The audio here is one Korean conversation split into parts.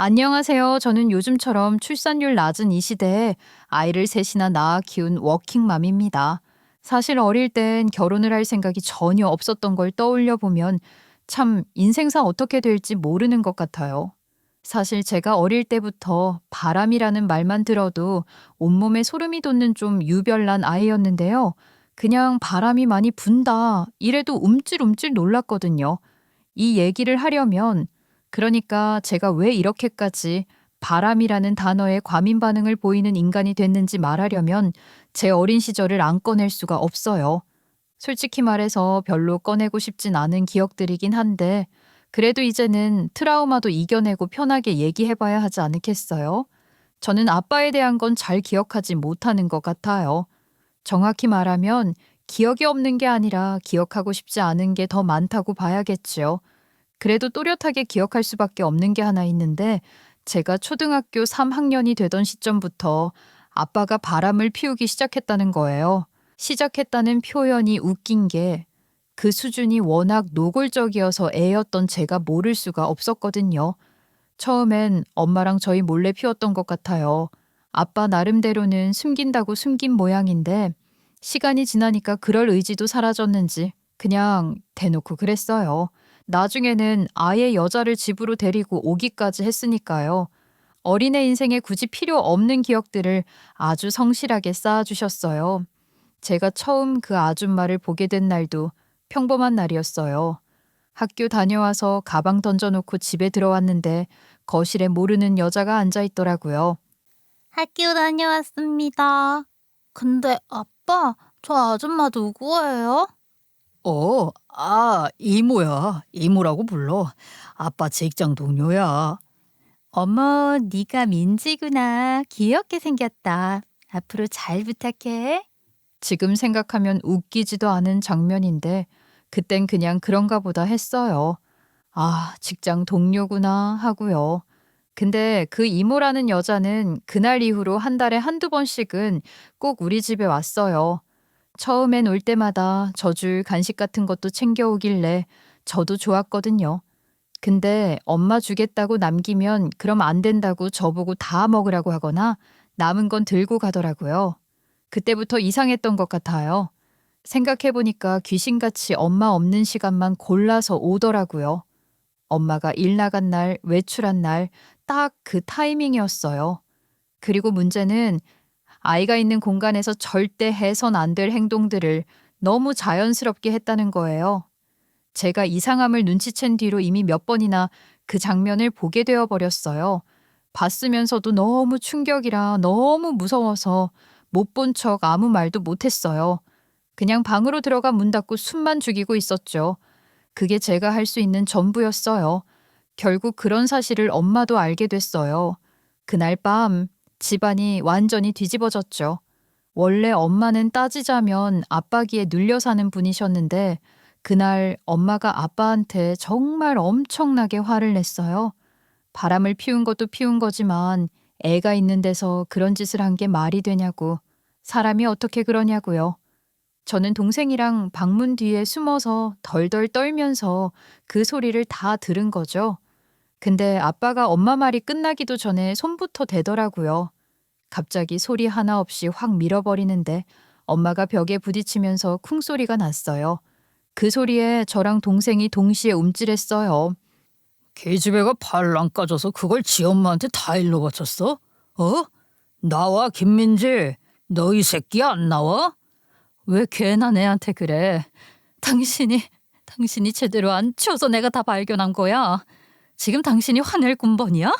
안녕하세요. 저는 요즘처럼 출산율 낮은 이 시대에 아이를 셋이나 낳아 키운 워킹맘입니다. 사실 어릴 땐 결혼을 할 생각이 전혀 없었던 걸 떠올려 보면 참 인생사 어떻게 될지 모르는 것 같아요. 사실 제가 어릴 때부터 바람이라는 말만 들어도 온몸에 소름이 돋는 좀 유별난 아이였는데요. 그냥 바람이 많이 분다. 이래도 움찔움찔 놀랐거든요. 이 얘기를 하려면 그러니까 제가 왜 이렇게까지 바람이라는 단어에 과민 반응을 보이는 인간이 됐는지 말하려면 제 어린 시절을 안 꺼낼 수가 없어요. 솔직히 말해서 별로 꺼내고 싶진 않은 기억들이긴 한데 그래도 이제는 트라우마도 이겨내고 편하게 얘기해봐야 하지 않겠어요? 저는 아빠에 대한 건 잘 기억하지 못하는 것 같아요. 정확히 말하면 기억이 없는 게 아니라 기억하고 싶지 않은 게 더 많다고 봐야겠지요. 그래도 또렷하게 기억할 수밖에 없는 게 하나 있는데 제가 초등학교 3학년이 되던 시점부터 아빠가 바람을 피우기 시작했다는 거예요. 시작했다는 표현이 웃긴 게 그 수준이 워낙 노골적이어서 애였던 제가 모를 수가 없었거든요. 처음엔 엄마랑 저희 몰래 피웠던 것 같아요. 아빠 나름대로는 숨긴다고 숨긴 모양인데 시간이 지나니까 그럴 의지도 사라졌는지 그냥 대놓고 그랬어요. 나중에는 아예 여자를 집으로 데리고 오기까지 했으니까요. 어린애 인생에 굳이 필요 없는 기억들을 아주 성실하게 쌓아주셨어요. 제가 처음 그 아줌마를 보게 된 날도 평범한 날이었어요. 학교 다녀와서 가방 던져놓고 집에 들어왔는데 거실에 모르는 여자가 앉아 있더라고요. 학교 다녀왔습니다. 근데 아빠, 저 아줌마 누구예요? 이모야. 이모라고 불러. 아빠 직장 동료야. 어머, 네가 민지구나. 귀엽게 생겼다. 앞으로 잘 부탁해. 지금 생각하면 웃기지도 않은 장면인데 그땐 그냥 그런가 보다 했어요. 아, 직장 동료구나 하고요. 근데 그 이모라는 여자는 그날 이후로 한 달에 한두 번씩은 꼭 우리 집에 왔어요. 처음엔 올 때마다 져줄 간식 같은 것도 챙겨오길래 저도 좋았거든요. 근데 엄마 주겠다고 남기면 그럼 안 된다고 저보고 다 먹으라고 하거나 남은 건 들고 가더라고요. 그때부터 이상했던 것 같아요. 생각해보니까 귀신같이 엄마 없는 시간만 골라서 오더라고요. 엄마가 일 나간 날, 외출한 날, 딱 그 타이밍이었어요. 그리고 문제는 아이가 있는 공간에서 절대 해선 안 될 행동들을 너무 자연스럽게 했다는 거예요. 제가 이상함을 눈치챈 뒤로 이미 몇 번이나 그 장면을 보게 되어 버렸어요. 봤으면서도 너무 충격이라 너무 무서워서 못 본 척 아무 말도 못했어요. 그냥 방으로 들어가 문 닫고 숨만 죽이고 있었죠. 그게 제가 할 수 있는 전부였어요. 결국 그런 사실을 엄마도 알게 됐어요. 그날 밤 집안이 완전히 뒤집어졌죠. 원래 엄마는 따지자면 아빠기에 눌려 사는 분이셨는데 그날 엄마가 아빠한테 정말 엄청나게 화를 냈어요. 바람을 피운 것도 피운 거지만 애가 있는 데서 그런 짓을 한 게 말이 되냐고. 사람이 어떻게 그러냐고요. 저는 동생이랑 방문 뒤에 숨어서 덜덜 떨면서 그 소리를 다 들은 거죠. 근데 아빠가 엄마 말이 끝나기도 전에 손부터 대더라고요. 갑자기 소리 하나 없이 확 밀어버리는데 엄마가 벽에 부딪히면서 쿵소리가 났어요. 그 소리에 저랑 동생이 동시에 움찔했어요. 계집애가 발랑 까져서 그걸 지 엄마한테 다 일러 바쳤어? 어? 나와 김민지. 너 이 새끼 안 나와? 왜 괜한 애한테 그래? 당신이 제대로 안 치워서 내가 다 발견한 거야. 지금 당신이 화낼 군번이야?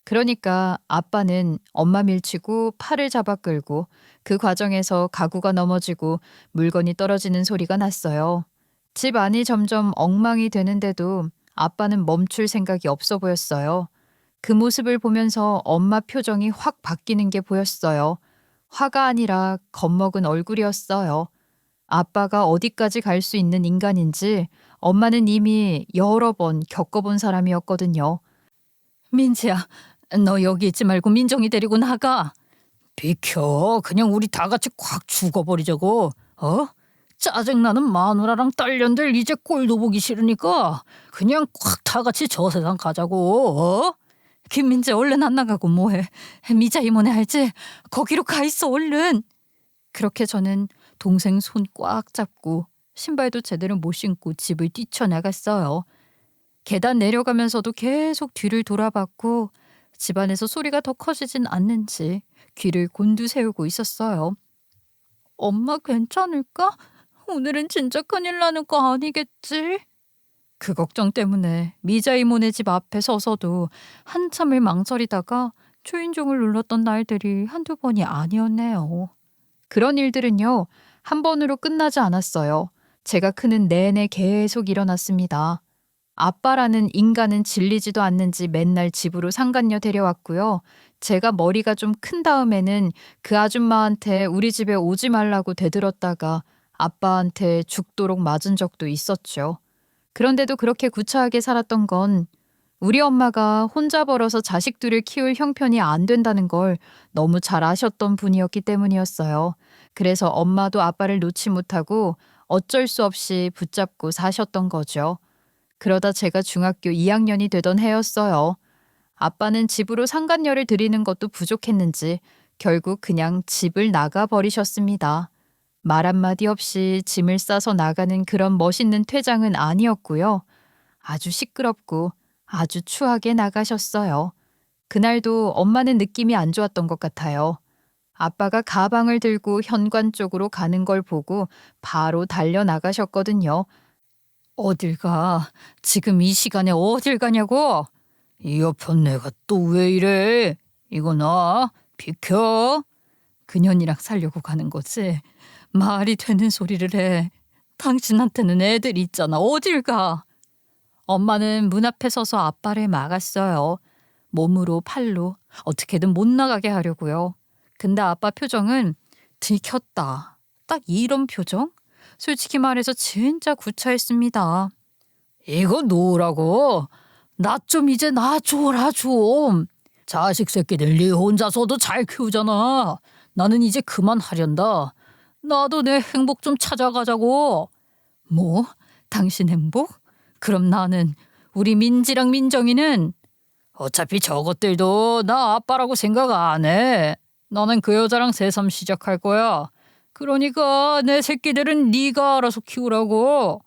그러니까 아빠는 엄마 밀치고 팔을 잡아 끌고 그 과정에서 가구가 넘어지고 물건이 떨어지는 소리가 났어요. 집 안이 점점 엉망이 되는데도 아빠는 멈출 생각이 없어 보였어요. 그 모습을 보면서 엄마 표정이 확 바뀌는 게 보였어요. 화가 아니라 겁먹은 얼굴이었어요. 아빠가 어디까지 갈 수 있는 인간인지 엄마는 이미 여러 번 겪어본 사람이었거든요. 민지야, 너 여기 있지 말고 민정이 데리고 나가. 비켜. 그냥 우리 다 같이 콱 죽어버리자고. 어? 짜증나는 마누라랑 딸년들 이제 꼴도 보기 싫으니까 그냥 콱 다 같이 저 세상 가자고. 어? 김민재 얼른 안 나가고 뭐해. 미자 이모네 알지? 거기로 가 있어 얼른. 그렇게 저는 동생 손 꽉 잡고 신발도 제대로 못 신고 집을 뛰쳐나갔어요. 계단 내려가면서도 계속 뒤를 돌아봤고 집안에서 소리가 더 커지진 않는지 귀를 곤두세우고 있었어요. 엄마 괜찮을까? 오늘은 진짜 큰일 나는 거 아니겠지? 그 걱정 때문에 미자 이모네 집 앞에 서서도 한참을 망설이다가 초인종을 눌렀던 날들이 한두 번이 아니었네요. 그런 일들은요, 한 번으로 끝나지 않았어요. 제가 크는 내내 계속 일어났습니다. 아빠라는 인간은 질리지도 않는지 맨날 집으로 상간녀 데려왔고요. 제가 머리가 좀 큰 다음에는 그 아줌마한테 우리 집에 오지 말라고 대들었다가 아빠한테 죽도록 맞은 적도 있었죠. 그런데도 그렇게 구차하게 살았던 건 우리 엄마가 혼자 벌어서 자식들을 키울 형편이 안 된다는 걸 너무 잘 아셨던 분이었기 때문이었어요. 그래서 엄마도 아빠를 놓지 못하고 어쩔 수 없이 붙잡고 사셨던 거죠. 그러다 제가 중학교 2학년이 되던 해였어요. 아빠는 집으로 상간녀를 들이는 것도 부족했는지 결국 그냥 집을 나가 버리셨습니다. 말 한마디 없이 짐을 싸서 나가는 그런 멋있는 퇴장은 아니었고요. 아주 시끄럽고 아주 추하게 나가셨어요. 그날도 엄마는 느낌이 안 좋았던 것 같아요. 아빠가 가방을 들고 현관 쪽으로 가는 걸 보고 바로 달려 나가셨거든요. 어딜 가? 지금 이 시간에 어딜 가냐고? 이 옆은 내가 또 왜 이래? 이거 나 비켜. 그년이랑 살려고 가는 거지. 말이 되는 소리를 해. 당신한테는 애들 있잖아. 어딜 가? 엄마는 문 앞에 서서 아빠를 막았어요. 몸으로 팔로 어떻게든 못 나가게 하려고요. 근데 아빠 표정은 들켰다. 딱 이런 표정? 솔직히 말해서 진짜 구차했습니다. 이거 놓으라고? 나 좀 이제 놔줘라 좀. 자식 새끼들 네 혼자서도 잘 키우잖아. 나는 이제 그만하련다. 나도 내 행복 좀 찾아가자고. 뭐? 당신 행복? 그럼 나는 우리 민지랑 민정이는 어차피 저것들도 나 아빠라고 생각 안 해. 나는 그 여자랑 새삼 시작할 거야. 그러니까 내 새끼들은 네가 알아서 키우라고.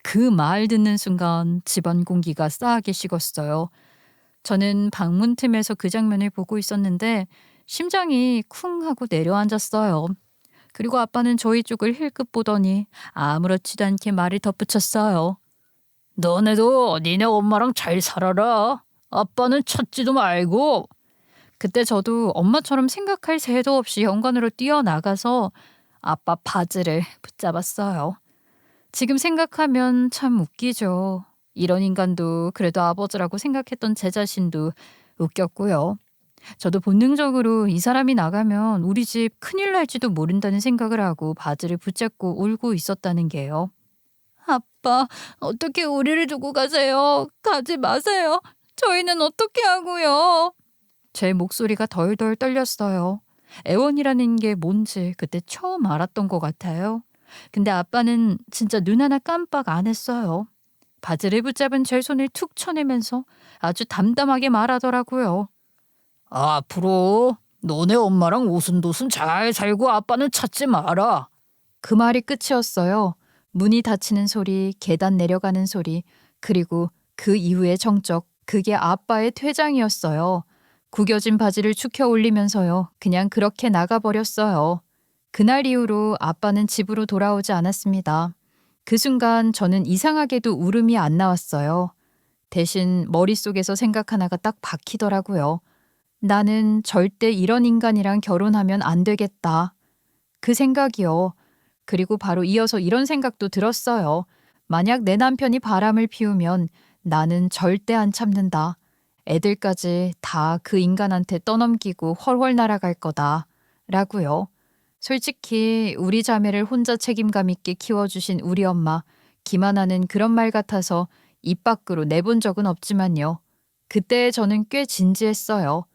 그 말 듣는 순간 집안 공기가 싸하게 식었어요. 저는 방문 틈에서 그 장면을 보고 있었는데 심장이 쿵 하고 내려앉았어요. 그리고 아빠는 저희 쪽을 힐끗 보더니 아무렇지도 않게 말을 덧붙였어요. 너네도 니네 엄마랑 잘 살아라. 아빠는 찾지도 말고. 그때 저도 엄마처럼 생각할 새도 없이 현관으로 뛰어나가서 아빠 바지를 붙잡았어요. 지금 생각하면 참 웃기죠. 이런 인간도 그래도 아버지라고 생각했던 제 자신도 웃겼고요. 저도 본능적으로 이 사람이 나가면 우리 집 큰일 날지도 모른다는 생각을 하고 바지를 붙잡고 울고 있었다는 게요. 아빠, 어떻게 우리를 두고 가세요? 가지 마세요. 저희는 어떻게 하고요? 제 목소리가 덜덜 떨렸어요. 애원이라는 게 뭔지 그때 처음 알았던 것 같아요. 근데 아빠는 진짜 눈 하나 깜빡 안 했어요. 바지를 붙잡은 제 손을 툭 쳐내면서 아주 담담하게 말하더라고요. 앞으로 너네 엄마랑 오순도순 잘 살고 아빠는 찾지 마라. 그 말이 끝이었어요. 문이 닫히는 소리, 계단 내려가는 소리, 그리고 그 이후의 정적, 그게 아빠의 퇴장이었어요. 구겨진 바지를 축혀 올리면서요. 그냥 그렇게 나가버렸어요. 그날 이후로 아빠는 집으로 돌아오지 않았습니다. 그 순간 저는 이상하게도 울음이 안 나왔어요. 대신 머릿속에서 생각 하나가 딱 박히더라고요. 나는 절대 이런 인간이랑 결혼하면 안 되겠다. 그 생각이요. 그리고 바로 이어서 이런 생각도 들었어요. 만약 내 남편이 바람을 피우면 나는 절대 안 참는다. 애들까지 다 그 인간한테 떠넘기고 훨훨 날아갈 거다. 라고요. 솔직히 우리 자매를 혼자 책임감 있게 키워주신 우리 엄마, 기만하는 그런 말 같아서 입 밖으로 내본 적은 없지만요. 그때 저는 꽤 진지했어요.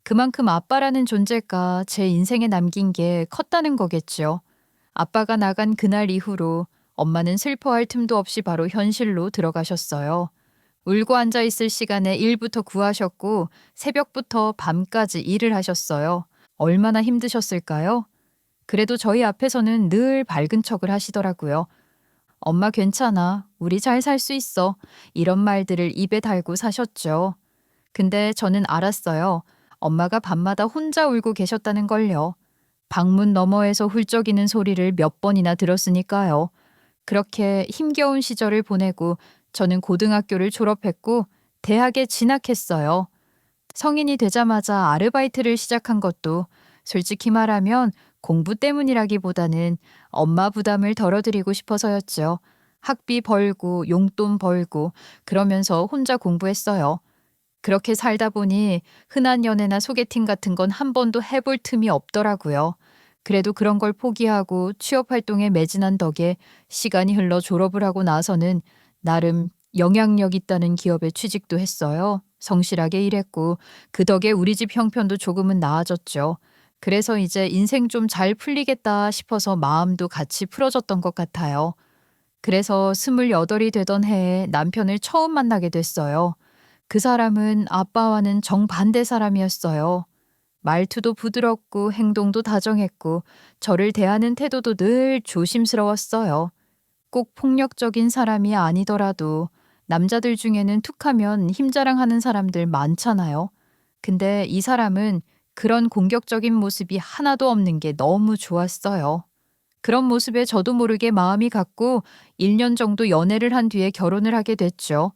그만큼 아빠라는 존재가 제 인생에 남긴 게 컸다는 거겠죠. 아빠가 나간 그날 이후로 엄마는 슬퍼할 틈도 없이 바로 현실로 들어가셨어요. 울고 앉아 있을 시간에 일부터 구하셨고 새벽부터 밤까지 일을 하셨어요. 얼마나 힘드셨을까요? 그래도 저희 앞에서는 늘 밝은 척을 하시더라고요. 엄마 괜찮아. 우리 잘 살 수 있어. 이런 말들을 입에 달고 사셨죠. 근데 저는 알았어요. 엄마가 밤마다 혼자 울고 계셨다는 걸요. 방문 너머에서 훌쩍이는 소리를 몇 번이나 들었으니까요. 그렇게 힘겨운 시절을 보내고 저는 고등학교를 졸업했고 대학에 진학했어요. 성인이 되자마자 아르바이트를 시작한 것도 솔직히 말하면 공부 때문이라기보다는 엄마 부담을 덜어드리고 싶어서였죠. 학비 벌고 용돈 벌고 그러면서 혼자 공부했어요. 그렇게 살다 보니 흔한 연애나 소개팅 같은 건 한 번도 해볼 틈이 없더라고요. 그래도 그런 걸 포기하고 취업 활동에 매진한 덕에 시간이 흘러 졸업을 하고 나서는 나름 영향력 있다는 기업에 취직도 했어요. 성실하게 일했고 그 덕에 우리 집 형편도 조금은 나아졌죠. 그래서 이제 인생 좀 잘 풀리겠다 싶어서 마음도 같이 풀어졌던 것 같아요. 그래서 28이 되던 해에 남편을 처음 만나게 됐어요. 그 사람은 아빠와는 정반대 사람이었어요. 말투도 부드럽고 행동도 다정했고 저를 대하는 태도도 늘 조심스러웠어요. 꼭 폭력적인 사람이 아니더라도 남자들 중에는 툭하면 힘자랑하는 사람들 많잖아요. 근데 이 사람은 그런 공격적인 모습이 하나도 없는 게 너무 좋았어요. 그런 모습에 저도 모르게 마음이 갔고 1년 정도 연애를 한 뒤에 결혼을 하게 됐죠.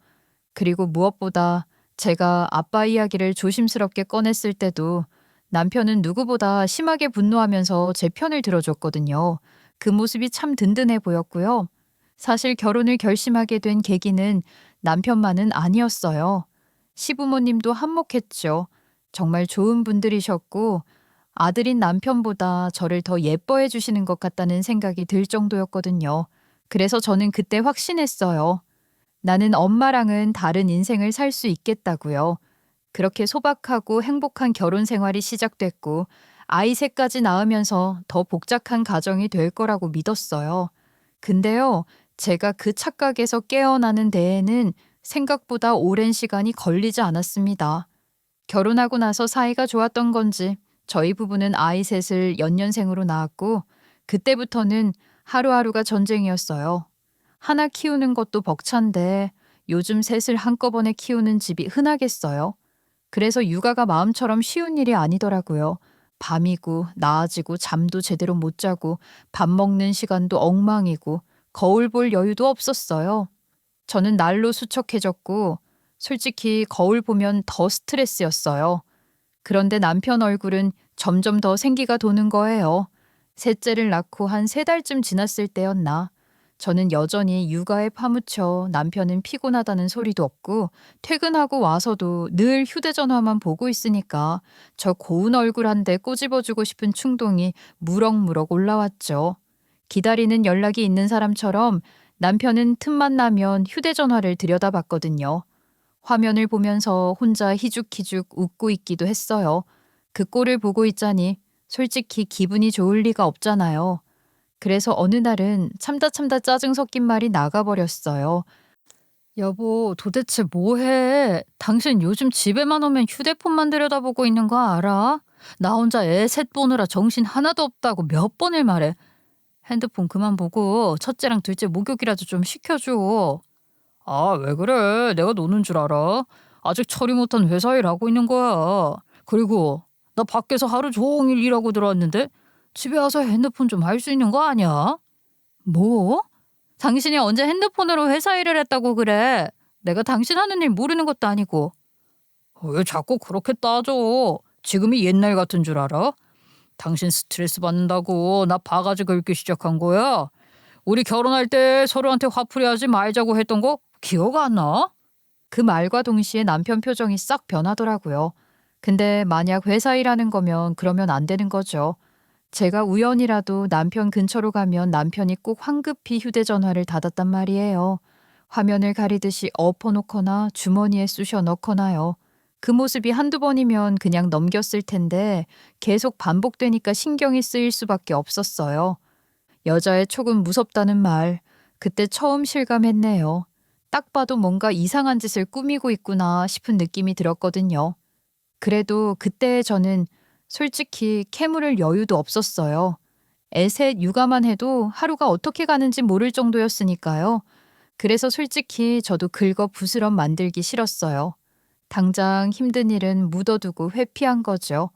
그리고 무엇보다 제가 아빠 이야기를 조심스럽게 꺼냈을 때도 남편은 누구보다 심하게 분노하면서 제 편을 들어줬거든요. 그 모습이 참 든든해 보였고요. 사실 결혼을 결심하게 된 계기는 남편만은 아니었어요. 시부모님도 한몫했죠. 정말 좋은 분들이셨고 아들인 남편보다 저를 더 예뻐해 주시는 것 같다는 생각이 들 정도였거든요. 그래서 저는 그때 확신했어요. 나는 엄마랑은 다른 인생을 살 수 있겠다고요. 그렇게 소박하고 행복한 결혼 생활이 시작됐고 아이 셋까지 낳으면서 더 복잡한 가정이 될 거라고 믿었어요. 근데요, 제가 그 착각에서 깨어나는 데에는 생각보다 오랜 시간이 걸리지 않았습니다. 결혼하고 나서 사이가 좋았던 건지 저희 부부는 아이 셋을 연년생으로 낳았고 그때부터는 하루하루가 전쟁이었어요. 하나 키우는 것도 벅찬데 요즘 셋을 한꺼번에 키우는 집이 흔하겠어요. 그래서 육아가 마음처럼 쉬운 일이 아니더라고요. 밤이고 나아지고 잠도 제대로 못 자고 밥 먹는 시간도 엉망이고 거울 볼 여유도 없었어요. 저는 날로 수척해졌고 솔직히 거울 보면 더 스트레스였어요. 그런데 남편 얼굴은 점점 더 생기가 도는 거예요. 셋째를 낳고 한 3달쯤 지났을 때였나. 저는 여전히 육아에 파묻혀 남편은 피곤하다는 소리도 없고 퇴근하고 와서도 늘 휴대전화만 보고 있으니까 저 고운 얼굴 한 대 꼬집어주고 싶은 충동이 무럭무럭 올라왔죠. 기다리는 연락이 있는 사람처럼 남편은 틈만 나면 휴대전화를 들여다봤거든요. 화면을 보면서 혼자 희죽희죽 웃고 있기도 했어요. 그 꼴을 보고 있자니 솔직히 기분이 좋을 리가 없잖아요. 그래서 어느 날은 참다 짜증 섞인 말이 나가버렸어요. 여보, 도대체 뭐해? 당신 요즘 집에만 오면 휴대폰만 들여다보고 있는 거 알아? 나 혼자 애 셋 보느라 정신 하나도 없다고 몇 번을 말해. 핸드폰 그만 보고 첫째랑 둘째 목욕이라도 좀 시켜줘. 아, 왜 그래? 내가 노는 줄 알아? 아직 처리 못한 회사 일 하고 있는 거야. 그리고 나 밖에서 하루 종일 일하고 들어왔는데 집에 와서 핸드폰 좀 할 수 있는 거 아니야? 뭐? 당신이 언제 핸드폰으로 회사 일을 했다고 그래? 내가 당신 하는 일 모르는 것도 아니고. 왜 자꾸 그렇게 따져? 지금이 옛날 같은 줄 알아? 당신 스트레스 받는다고 나 바가지 긁기 시작한 거야. 우리 결혼할 때 서로한테 화풀이하지 말자고 했던 거 기억 안 나? 그 말과 동시에 남편 표정이 싹 변하더라고요. 근데 만약 회사 일하는 거면 그러면 안 되는 거죠. 제가 우연이라도 남편 근처로 가면 남편이 꼭 황급히 휴대전화를 닫았단 말이에요. 화면을 가리듯이 엎어놓거나 주머니에 쑤셔 넣거나요. 그 모습이 한두 번이면 그냥 넘겼을 텐데 계속 반복되니까 신경이 쓰일 수밖에 없었어요. 여자의 촉은 무섭다는 말, 그때 처음 실감했네요. 딱 봐도 뭔가 이상한 짓을 꾸미고 있구나 싶은 느낌이 들었거든요. 그래도 그때 저는 솔직히 캐물을 여유도 없었어요. 애셋 육아만 해도 하루가 어떻게 가는지 모를 정도였으니까요. 그래서 솔직히 저도 긁어 부스럼 만들기 싫었어요. 당장 힘든 일은 묻어두고 회피한 거죠.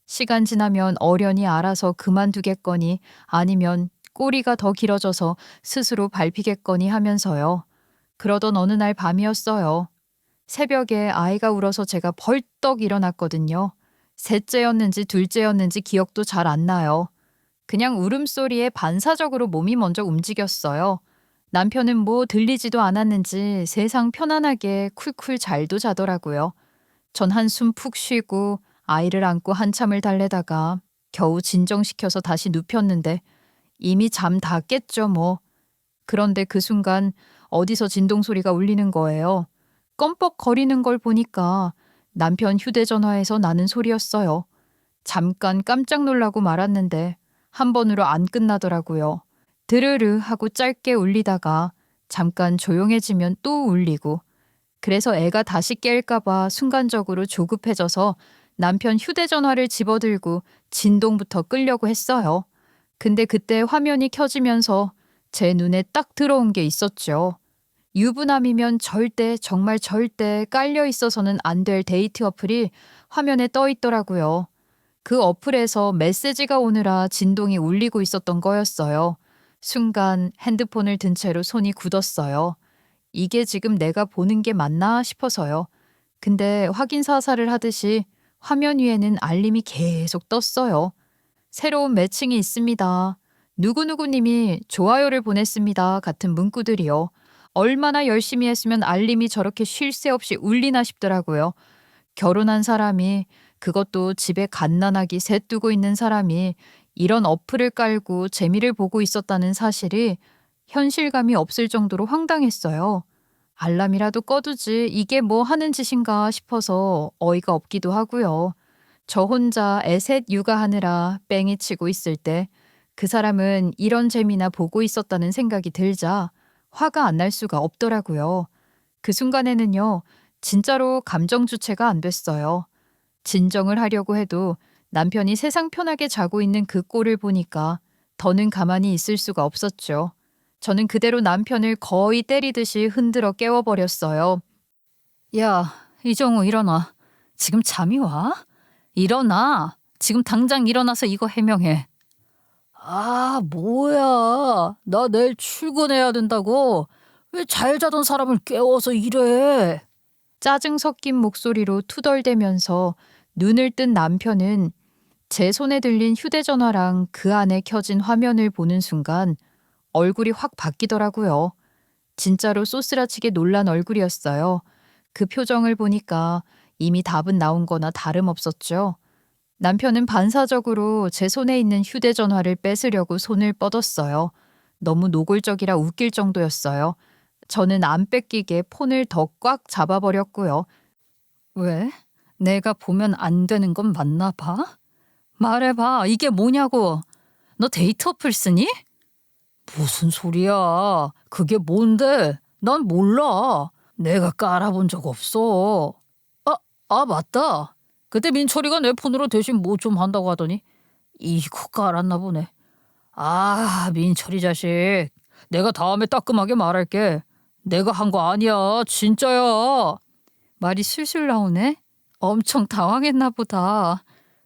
시간 지나면 어련히 알아서 그만두겠거니 아니면 꼬리가 더 길어져서 스스로 밟히겠거니 하면서요. 그러던 어느 날 밤이었어요. 새벽에 아이가 울어서 제가 벌떡 일어났거든요. 셋째였는지 둘째였는지 기억도 잘 안 나요. 그냥 울음소리에 반사적으로 몸이 먼저 움직였어요. 남편은 뭐 들리지도 않았는지 세상 편안하게 쿨쿨 잘도 자더라고요. 전 한숨 푹 쉬고 아이를 안고 한참을 달래다가 겨우 진정시켜서 다시 눕혔는데 이미 잠 다 깼죠 뭐. 그런데 그 순간 어디서 진동 소리가 울리는 거예요. 껌뻑거리는 걸 보니까 남편 휴대전화에서 나는 소리였어요. 잠깐 깜짝 놀라고 말았는데 한 번으로 안 끝나더라고요. 드르르 하고 짧게 울리다가 잠깐 조용해지면 또 울리고 그래서 애가 다시 깰까봐 순간적으로 조급해져서 남편 휴대전화를 집어들고 진동부터 끄려고 했어요. 근데 그때 화면이 켜지면서 제 눈에 딱 들어온 게 있었죠. 유부남이면 절대 정말 절대 깔려 있어서는 안 될 데이트 어플이 화면에 떠 있더라고요. 그 어플에서 메시지가 오느라 진동이 울리고 있었던 거였어요. 순간 핸드폰을 든 채로 손이 굳었어요. 이게 지금 내가 보는 게 맞나 싶어서요. 근데 확인 사살을 하듯이 화면 위에는 알림이 계속 떴어요. 새로운 매칭이 있습니다. 누구누구님이 좋아요를 보냈습니다. 같은 문구들이요. 얼마나 열심히 했으면 알림이 저렇게 쉴 새 없이 울리나 싶더라고요. 결혼한 사람이 그것도 집에 갓난아기 셋 두고 있는 사람이 이런 어플을 깔고 재미를 보고 있었다는 사실이 현실감이 없을 정도로 황당했어요. 알람이라도 꺼두지 이게 뭐 하는 짓인가 싶어서 어이가 없기도 하고요. 저 혼자 애셋 육아하느라 뺑이 치고 있을 때 그 사람은 이런 재미나 보고 있었다는 생각이 들자 화가 안 날 수가 없더라고요. 그 순간에는요, 진짜로 감정 주체가 안 됐어요. 진정을 하려고 해도 남편이 세상 편하게 자고 있는 그 꼴을 보니까 더는 가만히 있을 수가 없었죠. 저는 그대로 남편을 거의 때리듯이 흔들어 깨워버렸어요. 야, 이정우 일어나. 지금 잠이 와? 일어나. 지금 당장 일어나서 이거 해명해. 아, 뭐야. 나 내일 출근해야 된다고. 왜 잘 자던 사람을 깨워서 이래? 짜증 섞인 목소리로 투덜대면서 눈을 뜬 남편은 제 손에 들린 휴대전화랑 그 안에 켜진 화면을 보는 순간 얼굴이 확 바뀌더라고요. 진짜로 소스라치게 놀란 얼굴이었어요. 그 표정을 보니까 이미 답은 나온 거나 다름없었죠. 남편은 반사적으로 제 손에 있는 휴대전화를 뺏으려고 손을 뻗었어요. 너무 노골적이라 웃길 정도였어요. 저는 안 뺏기게 폰을 더 꽉 잡아버렸고요. 왜? 내가 보면 안 되는 건 맞나 봐? 말해봐. 이게 뭐냐고. 너 데이트 어플 쓰니? 무슨 소리야. 그게 뭔데? 난 몰라. 내가 깔아본 적 없어. 맞다. 그때 민철이가 내 폰으로 대신 뭐 좀 한다고 하더니 이거 깔았나 보네. 아, 민철이 자식. 내가 다음에 따끔하게 말할게. 내가 한 거 아니야. 진짜야. 말이 술술 나오네. 엄청 당황했나 보다.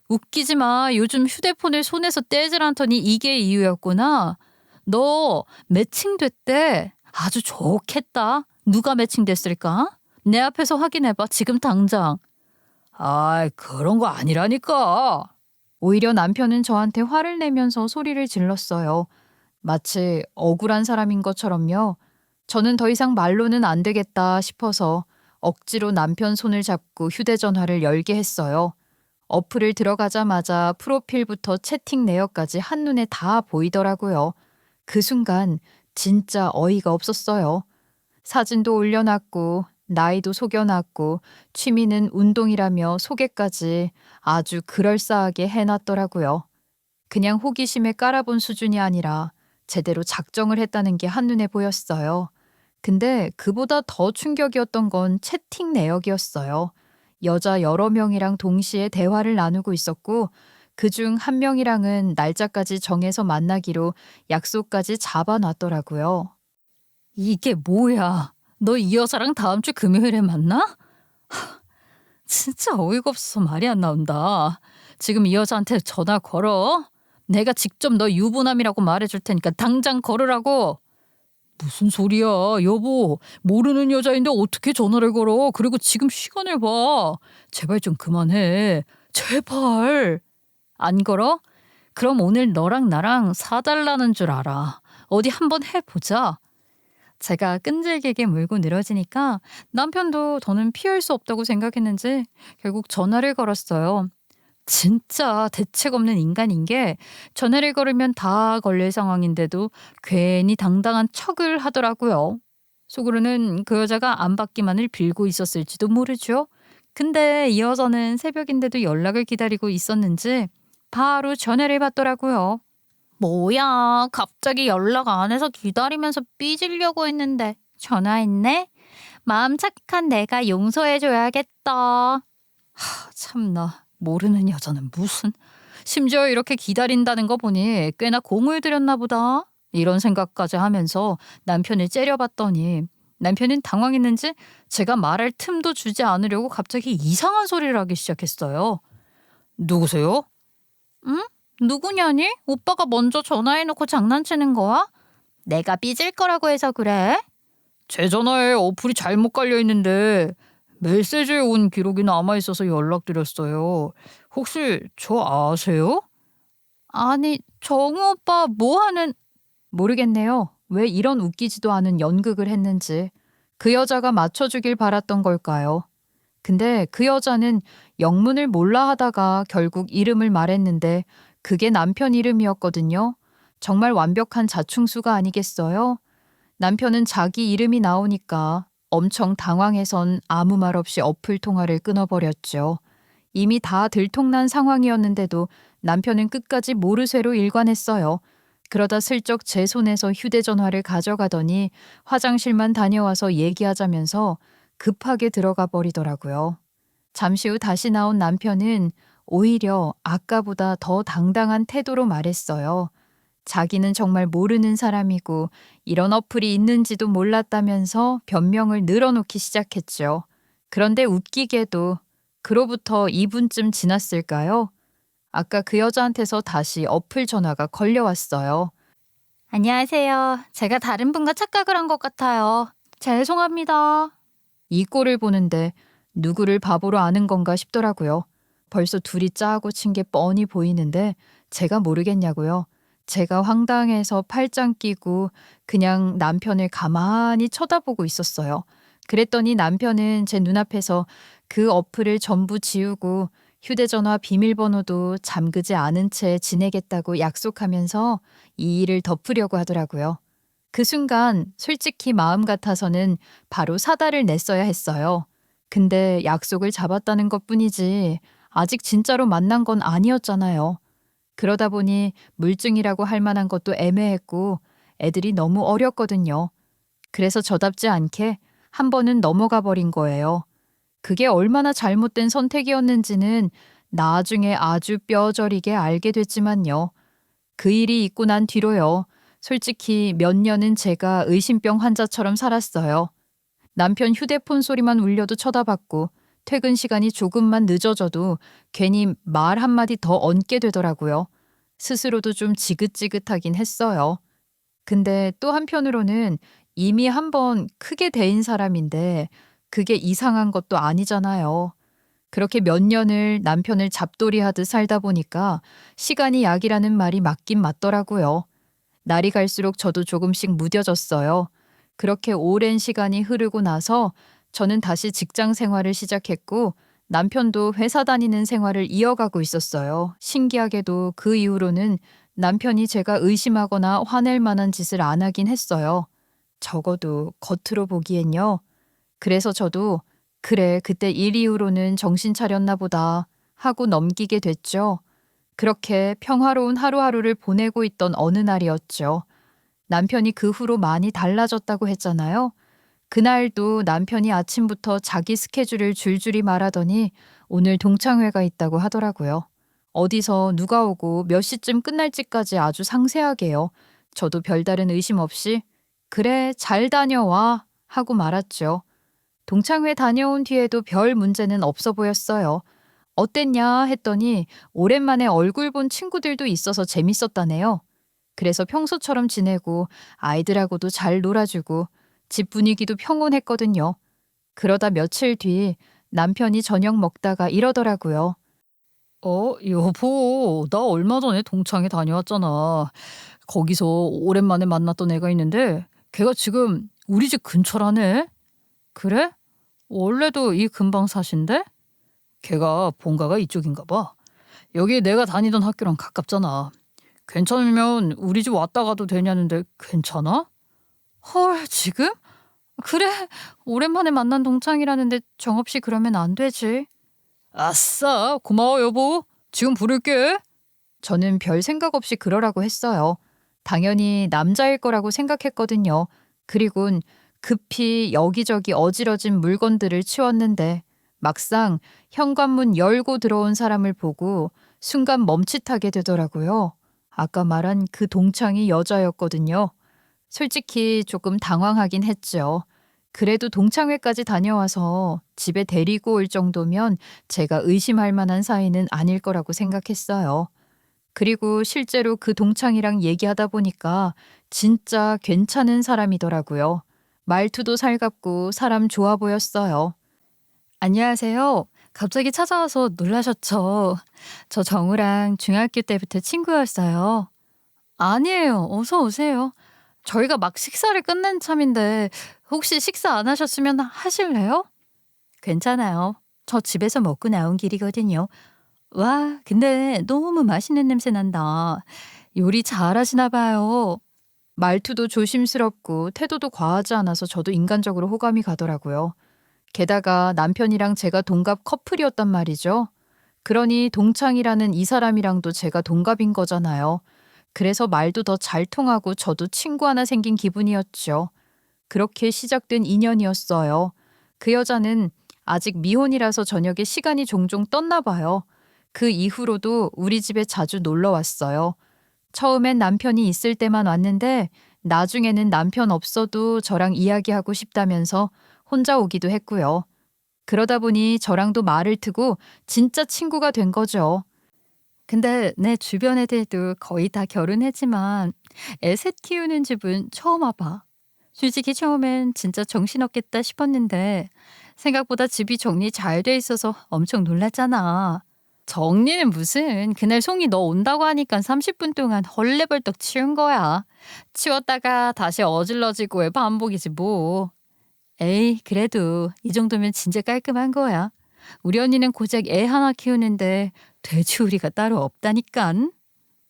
웃기지 마. 요즘 휴대폰을 손에서 떼질 않더니 이게 이유였구나. 너 매칭됐대. 아주 좋겠다. 누가 매칭됐을까? 내 앞에서 확인해봐. 지금 당장. 아이, 그런 거 아니라니까. 오히려 남편은 저한테 화를 내면서 소리를 질렀어요. 마치 억울한 사람인 것처럼요. 저는 더 이상 말로는 안 되겠다 싶어서 억지로 남편 손을 잡고 휴대전화를 열게 했어요. 어플을 들어가자마자 프로필부터 채팅 내역까지 한눈에 다 보이더라고요. 그 순간 진짜 어이가 없었어요. 사진도 올려놨고 나이도 속여놨고 취미는 운동이라며 소개까지 아주 그럴싸하게 해놨더라고요. 그냥 호기심에 깔아본 수준이 아니라 제대로 작정을 했다는 게 한눈에 보였어요. 근데 그보다 더 충격이었던 건 채팅 내역이었어요. 여자 여러 명이랑 동시에 대화를 나누고 있었고 그중 한 명이랑은 날짜까지 정해서 만나기로 약속까지 잡아놨더라고요. 이게 뭐야? 너 이 여자랑 다음 주 금요일에 만나? 진짜 어이가 없어서 말이 안 나온다. 지금 이 여자한테 전화 걸어. 내가 직접 너 유부남이라고 말해줄 테니까 당장 걸으라고. 무슨 소리야, 여보. 모르는 여자인데 어떻게 전화를 걸어. 그리고 지금 시간을 봐. 제발 좀 그만해. 제발. 안 걸어? 그럼 오늘 너랑 나랑 사달라는 줄 알아. 어디 한번 해보자. 제가 끈질기게 물고 늘어지니까 남편도 더는 피할 수 없다고 생각했는지 결국 전화를 걸었어요. 진짜 대책 없는 인간인 게 전화를 걸으면 다 걸릴 상황인데도 괜히 당당한 척을 하더라고요. 속으로는 그 여자가 안 받기만을 빌고 있었을지도 모르죠. 근데 이 여자는 새벽인데도 연락을 기다리고 있었는지 바로 전화를 받더라고요. 뭐야, 갑자기 연락 안 해서 기다리면서 삐지려고 했는데 전화했네? 마음 착한 내가 용서해줘야겠다. 참나, 모르는 여자는 무슨. 심지어 이렇게 기다린다는 거 보니 꽤나 공을 들였나 보다. 이런 생각까지 하면서 남편을 째려봤더니 남편은 당황했는지 제가 말할 틈도 주지 않으려고 갑자기 이상한 소리를 하기 시작했어요. 누구세요? 응? 누구냐니? 오빠가 먼저 전화해놓고 장난치는 거야? 내가 삐질 거라고 해서 그래? 제 전화에 어플이 잘못 깔려 있는데 메시지에 온 기록이 남아 있어서 연락드렸어요. 혹시 저 아세요? 아니, 정우 오빠 뭐 하는... 모르겠네요. 왜 이런 웃기지도 않은 연극을 했는지. 그 여자가 맞춰주길 바랐던 걸까요? 근데 그 여자는 영문을 몰라 하다가 결국 이름을 말했는데 그게 남편 이름이었거든요. 정말 완벽한 자충수가 아니겠어요? 남편은 자기 이름이 나오니까 엄청 당황해선 아무 말 없이 어플 통화를 끊어버렸죠. 이미 다 들통난 상황이었는데도 남편은 끝까지 모르쇠로 일관했어요. 그러다 슬쩍 제 손에서 휴대전화를 가져가더니 화장실만 다녀와서 얘기하자면서 급하게 들어가 버리더라고요. 잠시 후 다시 나온 남편은 오히려 아까보다 더 당당한 태도로 말했어요. 자기는 정말 모르는 사람이고 이런 어플이 있는지도 몰랐다면서 변명을 늘어놓기 시작했죠. 그런데 웃기게도 그로부터 2분쯤 지났을까요? 아까 그 여자한테서 다시 어플 전화가 걸려왔어요. 안녕하세요. 제가 다른 분과 착각을 한 것 같아요. 죄송합니다. 이 꼴을 보는데 누구를 바보로 아는 건가 싶더라고요. 벌써 둘이 짜고 친 게 뻔히 보이는데 제가 모르겠냐고요. 제가 황당해서 팔짱 끼고 그냥 남편을 가만히 쳐다보고 있었어요. 그랬더니 남편은 제 눈앞에서 그 어플을 전부 지우고 휴대전화 비밀번호도 잠그지 않은 채 지내겠다고 약속하면서 이 일을 덮으려고 하더라고요. 그 순간 솔직히 마음 같아서는 바로 사달을 냈어야 했어요. 근데 약속을 잡았다는 것뿐이지 아직 진짜로 만난 건 아니었잖아요. 그러다 보니 물증이라고 할 만한 것도 애매했고 애들이 너무 어렸거든요. 그래서 저답지 않게 한 번은 넘어가 버린 거예요. 그게 얼마나 잘못된 선택이었는지는 나중에 아주 뼈저리게 알게 됐지만요. 그 일이 있고 난 뒤로요. 솔직히 몇 년은 제가 의심병 환자처럼 살았어요. 남편 휴대폰 소리만 울려도 쳐다봤고 퇴근 시간이 조금만 늦어져도 괜히 말 한마디 더 얹게 되더라고요. 스스로도 좀 지긋지긋하긴 했어요. 근데 또 한편으로는 이미 한 번 크게 데인 사람인데 그게 이상한 것도 아니잖아요. 그렇게 몇 년을 남편을 잡돌이하듯 살다 보니까 시간이 약이라는 말이 맞긴 맞더라고요. 날이 갈수록 저도 조금씩 무뎌졌어요. 그렇게 오랜 시간이 흐르고 나서 저는 다시 직장 생활을 시작했고 남편도 회사 다니는 생활을 이어가고 있었어요. 신기하게도 그 이후로는 남편이 제가 의심하거나 화낼 만한 짓을 안 하긴 했어요. 적어도 겉으로 보기엔요. 그래서 저도 그래, 그때 일 이후로는 정신 차렸나 보다 하고 넘기게 됐죠. 그렇게 평화로운 하루하루를 보내고 있던 어느 날이었죠. 남편이 그 후로 많이 달라졌다고 했잖아요. 그날도 남편이 아침부터 자기 스케줄을 줄줄이 말하더니 오늘 동창회가 있다고 하더라고요. 어디서 누가 오고 몇 시쯤 끝날지까지 아주 상세하게요. 저도 별다른 의심 없이 그래 잘 다녀와 하고 말았죠. 동창회 다녀온 뒤에도 별 문제는 없어 보였어요. 어땠냐 했더니 오랜만에 얼굴 본 친구들도 있어서 재밌었다네요. 그래서 평소처럼 지내고 아이들하고도 잘 놀아주고 집 분위기도 평온했거든요. 그러다 며칠 뒤 남편이 저녁 먹다가 이러더라고요. 여보, 나 얼마 전에 동창회 다녀왔잖아. 거기서 오랜만에 만났던 애가 있는데 걔가 지금 우리 집 근처라네. 그래? 원래도 이 근방 사신데? 걔가 본가가 이쪽인가 봐. 여기 내가 다니던 학교랑 가깝잖아. 괜찮으면 우리 집 왔다 가도 되냐는데 괜찮아? 헐, 지금? 그래, 오랜만에 만난 동창이라는데 정없이 그러면 안 되지. 아싸, 고마워 여보. 지금 부를게. 저는 별 생각 없이 그러라고 했어요. 당연히 남자일 거라고 생각했거든요. 그리곤 급히 여기저기 어지러진 물건들을 치웠는데 막상 현관문 열고 들어온 사람을 보고 순간 멈칫하게 되더라고요. 아까 말한 그 동창이 여자였거든요. 솔직히 조금 당황하긴 했죠. 그래도 동창회까지 다녀와서 집에 데리고 올 정도면 제가 의심할 만한 사이는 아닐 거라고 생각했어요. 그리고 실제로 그 동창이랑 얘기하다 보니까 진짜 괜찮은 사람이더라고요. 말투도 살갑고 사람 좋아 보였어요. 안녕하세요. 갑자기 찾아와서 놀라셨죠? 저 정우랑 중학교 때부터 친구였어요. 아니에요. 어서 오세요. 저희가 막 식사를 끝낸 참인데 혹시 식사 안 하셨으면 하실래요? 괜찮아요. 저 집에서 먹고 나온 길이거든요. 와, 근데 너무 맛있는 냄새 난다. 요리 잘하시나 봐요. 말투도 조심스럽고 태도도 과하지 않아서 저도 인간적으로 호감이 가더라고요. 게다가 남편이랑 제가 동갑 커플이었단 말이죠. 그러니 동창이라는 이 사람이랑도 제가 동갑인 거잖아요. 그래서 말도 더 잘 통하고 저도 친구 하나 생긴 기분이었죠. 그렇게 시작된 인연이었어요. 그 여자는 아직 미혼이라서 저녁에 시간이 종종 떴나 봐요. 그 이후로도 우리 집에 자주 놀러 왔어요. 처음엔 남편이 있을 때만 왔는데 나중에는 남편 없어도 저랑 이야기하고 싶다면서 혼자 오기도 했고요. 그러다 보니 저랑도 말을 트고 진짜 친구가 된 거죠. 근데 내 주변 애들도 거의 다 결혼했지만 애 셋 키우는 집은 처음 와봐. 솔직히 처음엔 진짜 정신없겠다 싶었는데 생각보다 집이 정리 잘 돼 있어서 엄청 놀랐잖아. 정리는 무슨, 그날 송이 너 온다고 하니까 30분 동안 헐레벌떡 치운 거야. 치웠다가 다시 어질러지고의 반복이지 뭐. 에이, 그래도 이 정도면 진짜 깔끔한 거야. 우리 언니는 고작 애 하나 키우는데 돼지우리가 따로 없다니깐.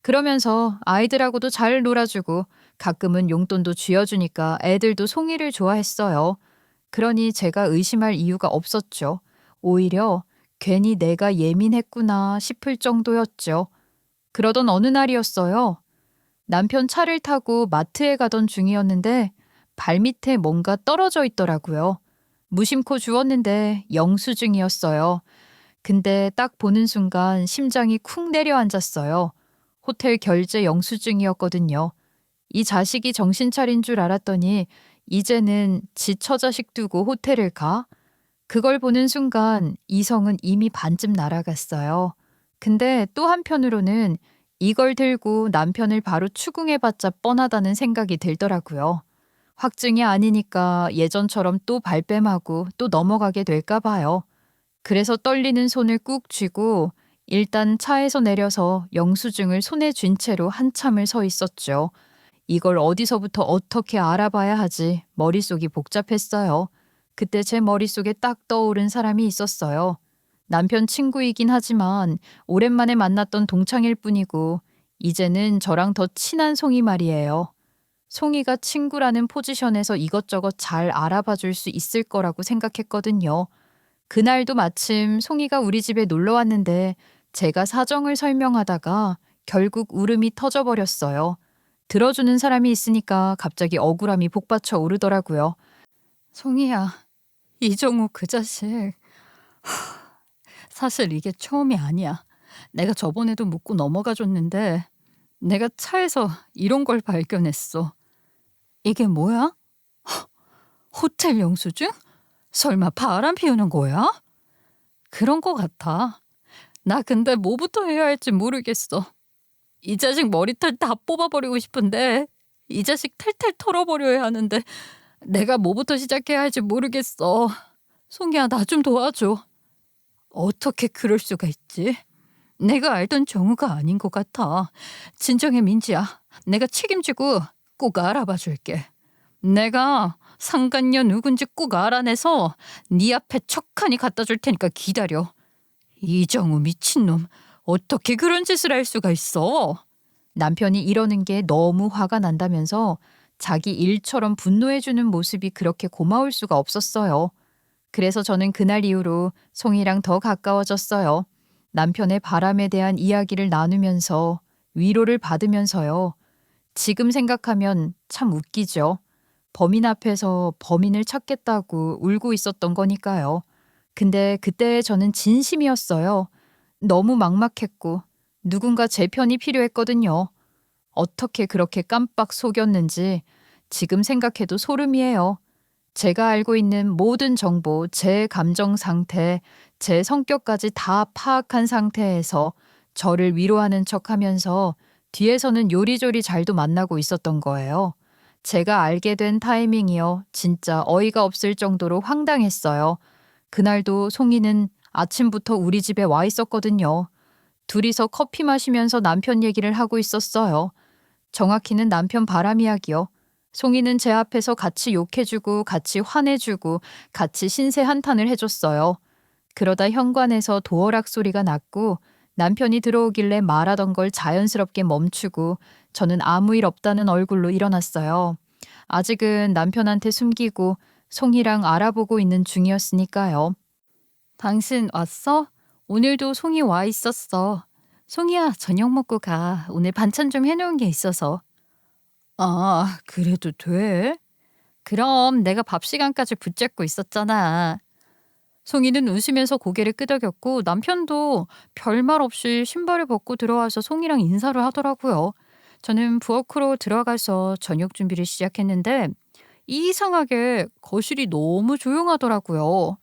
그러면서 아이들하고도 잘 놀아주고 가끔은 용돈도 쥐어주니까 애들도 송이를 좋아했어요. 그러니 제가 의심할 이유가 없었죠. 오히려 괜히 내가 예민했구나 싶을 정도였죠. 그러던 어느 날이었어요. 남편 차를 타고 마트에 가던 중이었는데 발밑에 뭔가 떨어져 있더라고요. 무심코 주웠는데 영수증이었어요. 근데 딱 보는 순간 심장이 쿵 내려앉았어요. 호텔 결제 영수증이었거든요. 이 자식이 정신 차린 줄 알았더니 이제는 지 처자식 두고 호텔을 가? 그걸 보는 순간 이성은 이미 반쯤 날아갔어요. 근데 또 한편으로는 이걸 들고 남편을 바로 추궁해봤자 뻔하다는 생각이 들더라고요. 확증이 아니니까 예전처럼 또 발뺌하고 또 넘어가게 될까 봐요. 그래서 떨리는 손을 꾹 쥐고 일단 차에서 내려서 영수증을 손에 쥔 채로 한참을 서 있었죠. 이걸 어디서부터 어떻게 알아봐야 하지 머릿속이 복잡했어요. 그때 제 머릿속에 딱 떠오른 사람이 있었어요. 남편 친구이긴 하지만 오랜만에 만났던 동창일 뿐이고 이제는 저랑 더 친한 송이 말이에요. 송이가 친구라는 포지션에서 이것저것 잘 알아봐 줄 수 있을 거라고 생각했거든요. 그날도 마침 송이가 우리 집에 놀러 왔는데 제가 사정을 설명하다가 결국 울음이 터져버렸어요. 들어주는 사람이 있으니까 갑자기 억울함이 복받쳐 오르더라고요. 송이야, 이정우 그 자식. 사실 이게 처음이 아니야. 내가 저번에도 묻고 넘어가 줬는데 내가 차에서 이런 걸 발견했어. 이게 뭐야? 호텔 영수증? 설마 바람 피우는 거야? 그런 거 같아. 나 근데 뭐부터 해야 할지 모르겠어. 이 자식 머리털 다 뽑아버리고 싶은데 이 자식 탈탈 털어버려야 하는데 내가 뭐부터 시작해야 할지 모르겠어. 송이야, 나 좀 도와줘. 어떻게 그럴 수가 있지? 내가 알던 정우가 아닌 것 같아. 진정해, 민지야. 내가 책임지고 꼭 알아봐 줄게. 내가 상간녀 누군지 꼭 알아내서 네 앞에 척하니 갖다 줄 테니까 기다려. 이정우 미친놈. 어떻게 그런 짓을 할 수가 있어? 남편이 이러는 게 너무 화가 난다면서 자기 일처럼 분노해주는 모습이 그렇게 고마울 수가 없었어요. 그래서 저는 그날 이후로 송이랑 더 가까워졌어요. 남편의 바람에 대한 이야기를 나누면서 위로를 받으면서요. 지금 생각하면 참 웃기죠. 범인 앞에서 범인을 찾겠다고 울고 있었던 거니까요. 근데 그때 저는 진심이었어요. 너무 막막했고 누군가 제 편이 필요했거든요. 어떻게 그렇게 깜빡 속였는지 지금 생각해도 소름이에요. 제가 알고 있는 모든 정보, 제 감정 상태, 제 성격까지 다 파악한 상태에서 저를 위로하는 척 하면서 뒤에서는 요리조리 잘도 만나고 있었던 거예요. 제가 알게 된 타이밍이요. 진짜 어이가 없을 정도로 황당했어요. 그날도 송이는 아침부터 우리 집에 와 있었거든요. 둘이서 커피 마시면서 남편 얘기를 하고 있었어요. 정확히는 남편 바람 이야기요. 송이는 제 앞에서 같이 욕해주고 같이 화내주고 같이 신세 한탄을 해줬어요. 그러다 현관에서 도어락 소리가 났고 남편이 들어오길래 말하던 걸 자연스럽게 멈추고 저는 아무 일 없다는 얼굴로 일어났어요. 아직은 남편한테 숨기고 송이랑 알아보고 있는 중이었으니까요. 당신 왔어? 오늘도 송이 와 있었어. 송이야, 저녁 먹고 가. 오늘 반찬 좀 해놓은 게 있어서. 아, 그래도 돼? 그럼 내가 밥 시간까지 붙잡고 있었잖아. 송이는 웃으면서 고개를 끄덕였고 남편도 별말 없이 신발을 벗고 들어와서 송이랑 인사를 하더라고요. 저는 부엌으로 들어가서 저녁 준비를 시작했는데 이상하게 거실이 너무 조용하더라고요.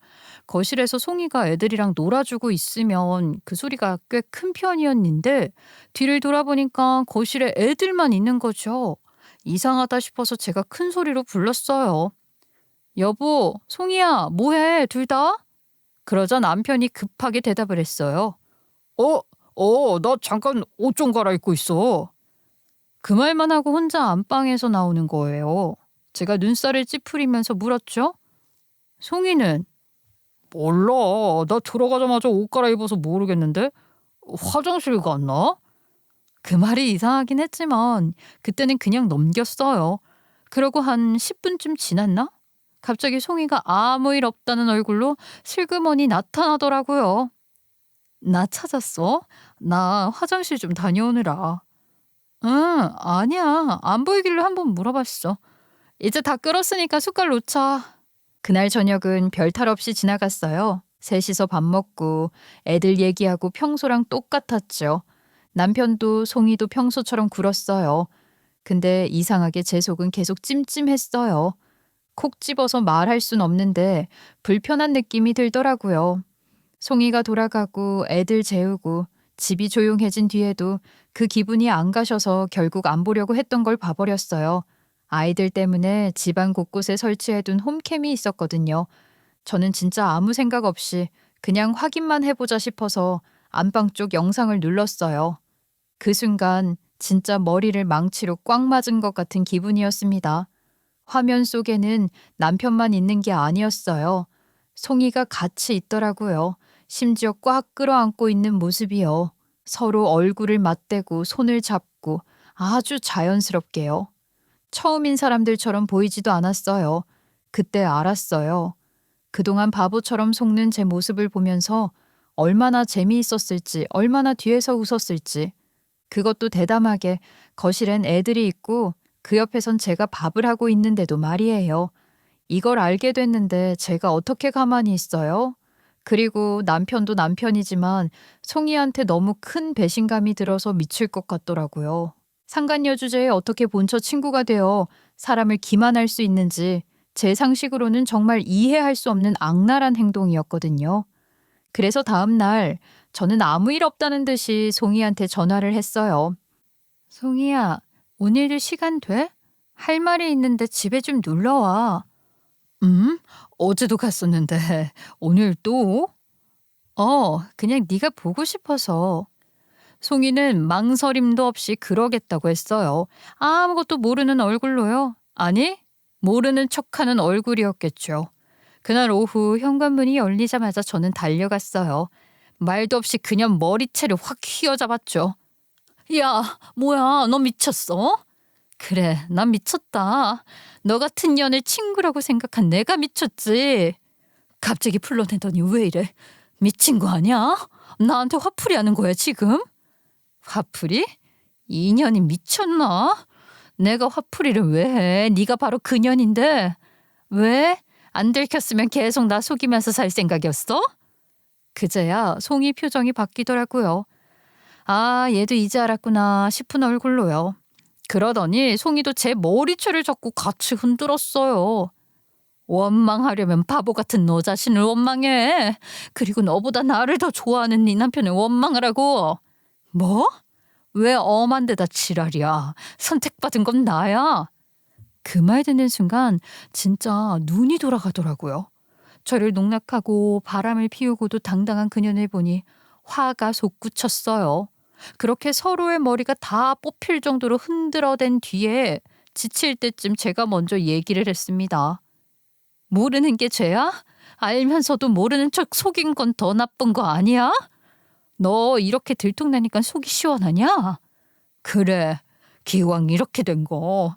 거실에서 송이가 애들이랑 놀아주고 있으면 그 소리가 꽤 큰 편이었는데 뒤를 돌아보니까 거실에 애들만 있는 거죠. 이상하다 싶어서 제가 큰 소리로 불렀어요. 여보, 송이야, 뭐해, 둘 다? 그러자 남편이 급하게 대답을 했어요. 나 잠깐 옷 좀 갈아입고 있어. 그 말만 하고 혼자 안방에서 나오는 거예요. 제가 눈살을 찌푸리면서 물었죠. 송이는? 몰라. 나 들어가자마자 옷 갈아입어서 모르겠는데? 화장실 갔나? 그 말이 이상하긴 했지만 그때는 그냥 넘겼어요. 그러고 한 10분쯤 지났나? 갑자기 송이가 아무 일 없다는 얼굴로 슬그머니 나타나더라고요. 나 찾았어? 나 화장실 좀 다녀오느라. 응, 아니야. 안 보이길래 한번 물어봤어. 이제 다 끓었으니까 숟갈 놓자. 그날 저녁은 별탈 없이 지나갔어요. 셋이서 밥 먹고 애들 얘기하고 평소랑 똑같았죠. 남편도 송이도 평소처럼 굴었어요. 근데 이상하게 제 속은 계속 찜찜했어요. 콕 집어서 말할 순 없는데 불편한 느낌이 들더라고요. 송이가 돌아가고 애들 재우고 집이 조용해진 뒤에도 그 기분이 안 가셔서 결국 안 보려고 했던 걸 봐버렸어요. 아이들 때문에 집안 곳곳에 설치해둔 홈캠이 있었거든요. 저는 진짜 아무 생각 없이 그냥 확인만 해보자 싶어서 안방 쪽 영상을 눌렀어요. 그 순간 진짜 머리를 망치로 꽉 맞은 것 같은 기분이었습니다. 화면 속에는 남편만 있는 게 아니었어요. 송이가 같이 있더라고요. 심지어 꽉 끌어안고 있는 모습이요. 서로 얼굴을 맞대고 손을 잡고 아주 자연스럽게요. 처음인 사람들처럼 보이지도 않았어요. 그때 알았어요. 그동안 바보처럼 속는 제 모습을 보면서 얼마나 재미있었을지, 얼마나 뒤에서 웃었을지. 그것도 대담하게 거실엔 애들이 있고 그 옆에선 제가 밥을 하고 있는데도 말이에요. 이걸 알게 됐는데 제가 어떻게 가만히 있어요? 그리고 남편도 남편이지만 송이한테 너무 큰 배신감이 들어서 미칠 것 같더라고요. 상간녀 주제에 어떻게 본처 친구가 되어 사람을 기만할 수 있는지 제 상식으로는 정말 이해할 수 없는 악랄한 행동이었거든요. 그래서 다음 날 저는 아무 일 없다는 듯이 송이한테 전화를 했어요. 송이야, 오늘도 시간 돼? 할 말이 있는데 집에 좀 놀러 와. 어제도 갔었는데 오늘 또? 그냥 네가 보고 싶어서. 송이는 망설임도 없이 그러겠다고 했어요. 아무것도 모르는 얼굴로요. 아니, 모르는 척하는 얼굴이었겠죠. 그날 오후 현관문이 열리자마자 저는 달려갔어요. 말도 없이 그냥 머리채를 확 휘어잡았죠. 야, 뭐야, 너 미쳤어? 그래, 난 미쳤다. 너 같은 년을 친구라고 생각한 내가 미쳤지. 갑자기 불러내더니 왜 이래? 미친 거 아니야? 나한테 화풀이 하는 거야, 지금? 화풀이? 이 년이 미쳤나? 내가 화풀이를 왜 해? 네가 바로 그 년인데. 왜? 안 들켰으면 계속 나 속이면서 살 생각이었어? 그제야 송이 표정이 바뀌더라고요. 아, 얘도 이제 알았구나 싶은 얼굴로요. 그러더니 송이도 제 머리채를 잡고 같이 흔들었어요. 원망하려면 바보 같은 너 자신을 원망해. 그리고 너보다 나를 더 좋아하는 네 남편을 원망하라고. 뭐? 왜 엄한 데다 지랄이야. 선택받은 건 나야. 그 말 듣는 순간 진짜 눈이 돌아가더라고요. 저를 농락하고 바람을 피우고도 당당한 그년을 보니 화가 솟구쳤어요. 그렇게 서로의 머리가 다 뽑힐 정도로 흔들어댄 뒤에 지칠 때쯤 제가 먼저 얘기를 했습니다. 모르는 게 죄야? 알면서도 모르는 척 속인 건 더 나쁜 거 아니야? 너 이렇게 들통나니까 속이 시원하냐? 그래, 기왕 이렇게 된 거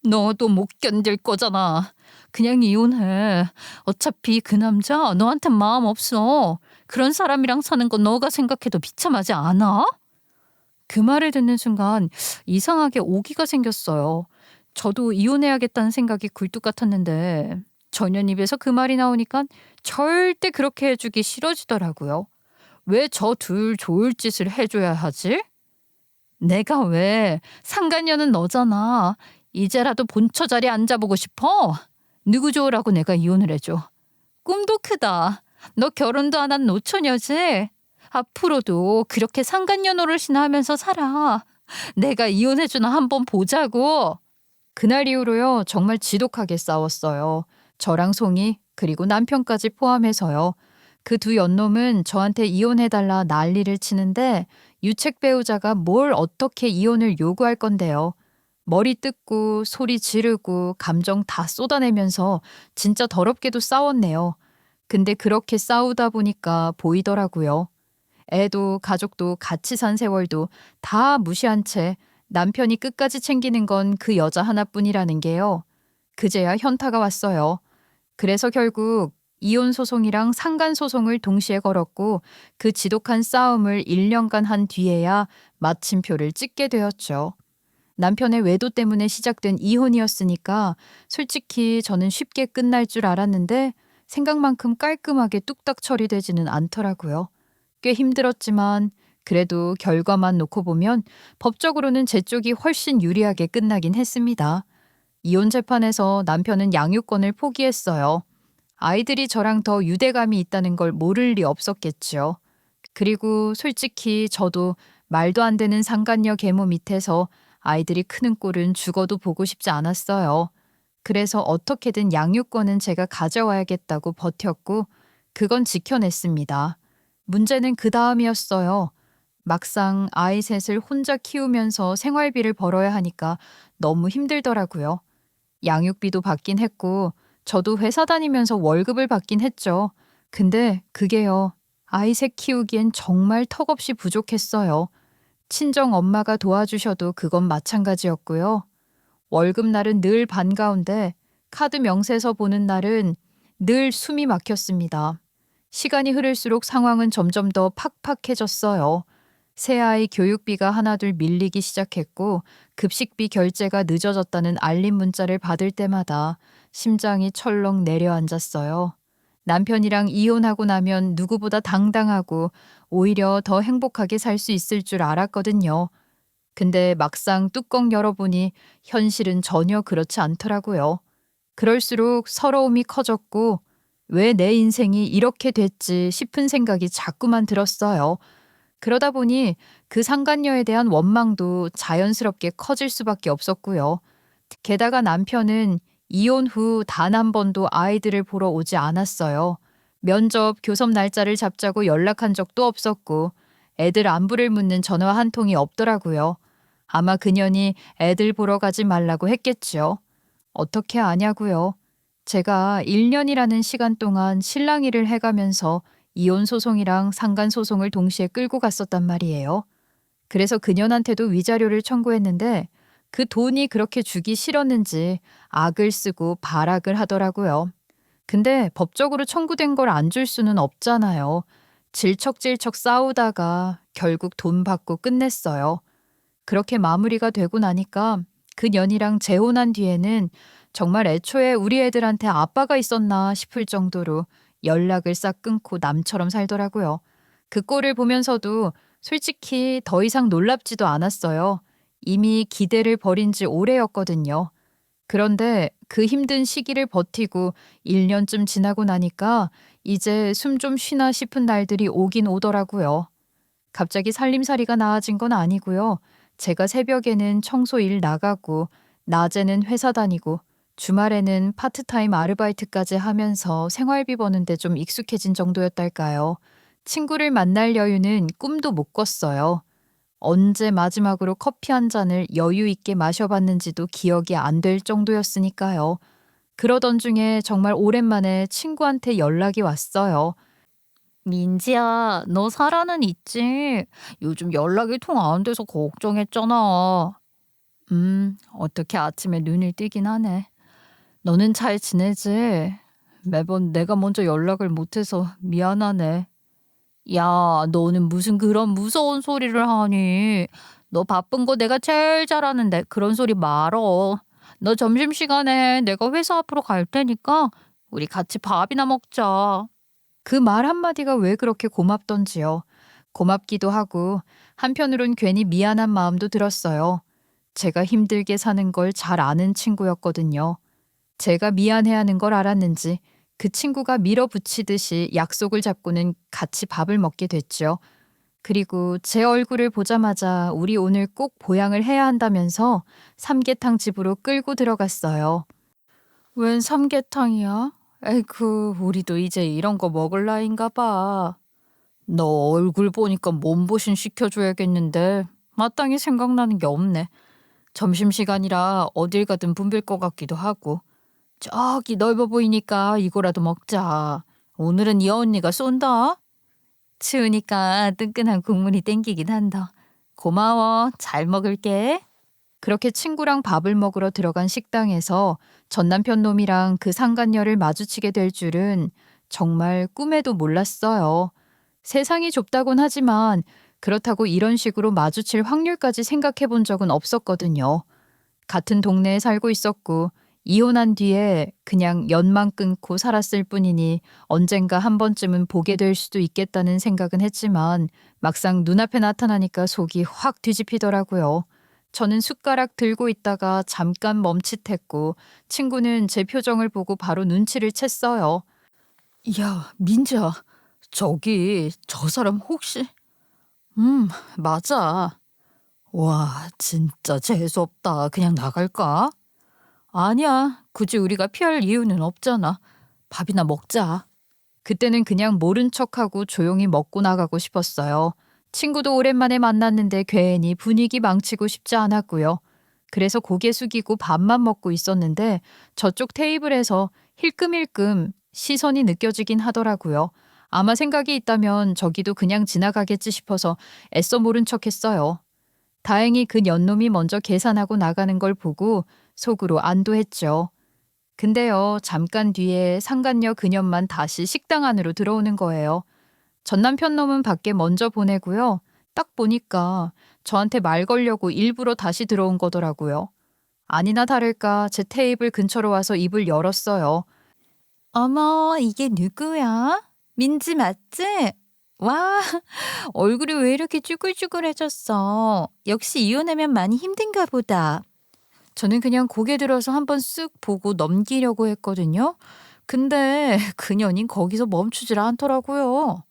너도 못 견딜 거잖아. 그냥 이혼해. 어차피 그 남자 너한테 마음 없어. 그런 사람이랑 사는 건 너가 생각해도 비참하지 않아? 그 말을 듣는 순간 이상하게 오기가 생겼어요. 저도 이혼해야겠다는 생각이 굴뚝 같았는데 전현 입에서 그 말이 나오니까 절대 그렇게 해주기 싫어지더라고요. 왜 저 둘 좋을 짓을 해줘야 하지? 내가 왜? 상간녀는 너잖아. 이제라도 본처 자리에 앉아보고 싶어? 누구 좋으라고 내가 이혼을 해줘. 꿈도 크다. 너 결혼도 안 한 노처녀지? 앞으로도 그렇게 상간녀 노릇이나 하면서 살아. 내가 이혼해주나 한번 보자고. 그날 이후로요, 정말 지독하게 싸웠어요. 저랑 송이, 그리고 남편까지 포함해서요. 그 두 연놈은 저한테 이혼해달라 난리를 치는데 유책 배우자가 뭘 어떻게 이혼을 요구할 건데요. 머리 뜯고 소리 지르고 감정 다 쏟아내면서 진짜 더럽게도 싸웠네요. 근데 그렇게 싸우다 보니까 보이더라고요. 애도 가족도 같이 산 세월도 다 무시한 채 남편이 끝까지 챙기는 건 그 여자 하나뿐이라는 게요. 그제야 현타가 왔어요. 그래서 결국 이혼 소송이랑 상간 소송을 동시에 걸었고 그 지독한 싸움을 1년간 한 뒤에야 마침표를 찍게 되었죠. 남편의 외도 때문에 시작된 이혼이었으니까 솔직히 저는 쉽게 끝날 줄 알았는데 생각만큼 깔끔하게 뚝딱 처리되지는 않더라고요. 꽤 힘들었지만 그래도 결과만 놓고 보면 법적으로는 제 쪽이 훨씬 유리하게 끝나긴 했습니다. 이혼 재판에서 남편은 양육권을 포기했어요. 아이들이 저랑 더 유대감이 있다는 걸 모를 리 없었겠죠. 그리고 솔직히 저도 말도 안 되는 상간녀 계모 밑에서 아이들이 크는 꼴은 죽어도 보고 싶지 않았어요. 그래서 어떻게든 양육권은 제가 가져와야겠다고 버텼고 그건 지켜냈습니다. 문제는 그 다음이었어요. 막상 아이 셋을 혼자 키우면서 생활비를 벌어야 하니까 너무 힘들더라고요. 양육비도 받긴 했고 저도 회사 다니면서 월급을 받긴 했죠. 근데 그게요. 아이 셋 키우기엔 정말 턱없이 부족했어요. 친정 엄마가 도와주셔도 그건 마찬가지였고요. 월급날은 늘 반가운데 카드 명세서 보는 날은 늘 숨이 막혔습니다. 시간이 흐를수록 상황은 점점 더 팍팍해졌어요. 새아이 교육비가 하나둘 밀리기 시작했고 급식비 결제가 늦어졌다는 알림 문자를 받을 때마다 심장이 철렁 내려앉았어요. 남편이랑 이혼하고 나면 누구보다 당당하고 오히려 더 행복하게 살 수 있을 줄 알았거든요. 근데 막상 뚜껑 열어보니 현실은 전혀 그렇지 않더라고요. 그럴수록 서러움이 커졌고 왜 내 인생이 이렇게 됐지 싶은 생각이 자꾸만 들었어요. 그러다 보니 그 상간녀에 대한 원망도 자연스럽게 커질 수밖에 없었고요. 게다가 남편은 이혼 후 단 한 번도 아이들을 보러 오지 않았어요. 면접, 교섭 날짜를 잡자고 연락한 적도 없었고 애들 안부를 묻는 전화 한 통이 없더라고요. 아마 그년이 애들 보러 가지 말라고 했겠지요. 어떻게 아냐고요. 제가 1년이라는 시간 동안 신랑 일을 해가면서 이혼 소송이랑 상간 소송을 동시에 끌고 갔었단 말이에요. 그래서 그년한테도 위자료를 청구했는데 그 돈이 그렇게 주기 싫었는지 악을 쓰고 발악을 하더라고요. 근데 법적으로 청구된 걸 안 줄 수는 없잖아요. 질척질척 싸우다가 결국 돈 받고 끝냈어요. 그렇게 마무리가 되고 나니까 그 년이랑 재혼한 뒤에는 정말 애초에 우리 애들한테 아빠가 있었나 싶을 정도로 연락을 싹 끊고 남처럼 살더라고요. 그 꼴을 보면서도 솔직히 더 이상 놀랍지도 않았어요. 이미 기대를 버린 지 오래였거든요. 그런데 그 힘든 시기를 버티고 1년쯤 지나고 나니까 이제 숨 좀 쉬나 싶은 날들이 오긴 오더라고요. 갑자기 살림살이가 나아진 건 아니고요. 제가 새벽에는 청소 일 나가고 낮에는 회사 다니고 주말에는 파트타임 아르바이트까지 하면서 생활비 버는데 좀 익숙해진 정도였달까요. 친구를 만날 여유는 꿈도 못 꿨어요. 언제 마지막으로 커피 한 잔을 여유 있게 마셔봤는지도 기억이 안 될 정도였으니까요. 그러던 중에 정말 오랜만에 친구한테 연락이 왔어요. 민지야, 너 살아는 있지? 요즘 연락이 통 안 돼서 걱정했잖아. 어떻게 아침에 눈을 뜨긴 하네. 너는 잘 지내지? 매번 내가 먼저 연락을 못해서 미안하네. 야, 너는 무슨 그런 무서운 소리를 하니? 너 바쁜 거 내가 제일 잘하는데 그런 소리 말어. 너 점심시간에 내가 회사 앞으로 갈 테니까 우리 같이 밥이나 먹자. 그 말 한마디가 왜 그렇게 고맙던지요. 고맙기도 하고 한편으론 괜히 미안한 마음도 들었어요. 제가 힘들게 사는 걸 잘 아는 친구였거든요. 제가 미안해하는 걸 알았는지 그 친구가 밀어붙이듯이 약속을 잡고는 같이 밥을 먹게 됐죠. 그리고 제 얼굴을 보자마자 우리 오늘 꼭 보양을 해야 한다면서 삼계탕 집으로 끌고 들어갔어요. 웬 삼계탕이야? 에이구, 우리도 이제 이런 거 먹을 나이인가 봐. 너 얼굴 보니까 몸보신 시켜줘야겠는데 마땅히 생각나는 게 없네. 점심시간이라 어딜 가든 붐빌 것 같기도 하고. 저기 넓어 보이니까 이거라도 먹자. 오늘은 이 언니가 쏜다. 추우니까 뜨끈한 국물이 땡기긴 한다. 고마워. 잘 먹을게. 그렇게 친구랑 밥을 먹으러 들어간 식당에서 전 남편 놈이랑 그 상간녀를 마주치게 될 줄은 정말 꿈에도 몰랐어요. 세상이 좁다곤 하지만 그렇다고 이런 식으로 마주칠 확률까지 생각해 본 적은 없었거든요. 같은 동네에 살고 있었고 이혼한 뒤에 그냥 연만 끊고 살았을 뿐이니 언젠가 한 번쯤은 보게 될 수도 있겠다는 생각은 했지만 막상 눈앞에 나타나니까 속이 확 뒤집히더라고요. 저는 숟가락 들고 있다가 잠깐 멈칫했고 친구는 제 표정을 보고 바로 눈치를 챘어요. 야, 민지야. 저기 저 사람 혹시? 맞아. 와, 진짜 재수없다. 그냥 나갈까? 아니야. 굳이 우리가 피할 이유는 없잖아. 밥이나 먹자. 그때는 그냥 모른 척하고 조용히 먹고 나가고 싶었어요. 친구도 오랜만에 만났는데 괜히 분위기 망치고 싶지 않았고요. 그래서 고개 숙이고 밥만 먹고 있었는데 저쪽 테이블에서 힐끔힐끔 시선이 느껴지긴 하더라고요. 아마 생각이 있다면 저기도 그냥 지나가겠지 싶어서 애써 모른 척했어요. 다행히 그 년놈이 먼저 계산하고 나가는 걸 보고 속으로 안도했죠. 근데요, 잠깐 뒤에 상간녀 그년만 다시 식당 안으로 들어오는 거예요. 전 남편 놈은 밖에 먼저 보내고요. 딱 보니까 저한테 말 걸려고 일부러 다시 들어온 거더라고요. 아니나 다를까 제 테이블 근처로 와서 입을 열었어요. 어머, 이게 누구야? 민지 맞지? 와, 얼굴이 왜 이렇게 쭈글쭈글해졌어? 역시 이혼하면 많이 힘든가 보다. 저는 그냥 고개 들어서 한번 쓱 보고 넘기려고 했거든요. 근데 그년이 거기서 멈추질 않더라고요.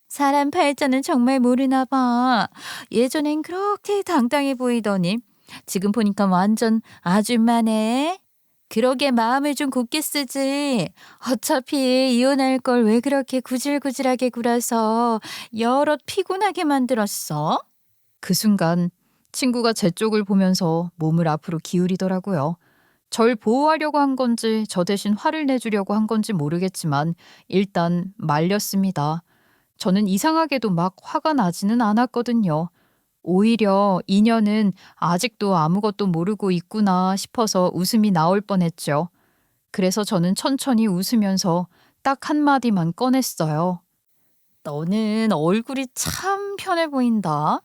사람 팔자는 정말 모르나 봐. 예전엔 그렇게 당당해 보이더니 지금 보니까 완전 아줌마네. 그러게 마음을 좀 굳게 쓰지. 어차피 이혼할 걸 왜 그렇게 구질구질하게 굴어서 여럿 피곤하게 만들었어? 그 순간 친구가 제 쪽을 보면서 몸을 앞으로 기울이더라고요. 절 보호하려고 한 건지 저 대신 화를 내주려고 한 건지 모르겠지만 일단 말렸습니다. 저는 이상하게도 막 화가 나지는 않았거든요. 오히려 인연은 아직도 아무것도 모르고 있구나 싶어서 웃음이 나올 뻔했죠. 그래서 저는 천천히 웃으면서 딱 한마디만 꺼냈어요. 너는 얼굴이 참 편해 보인다.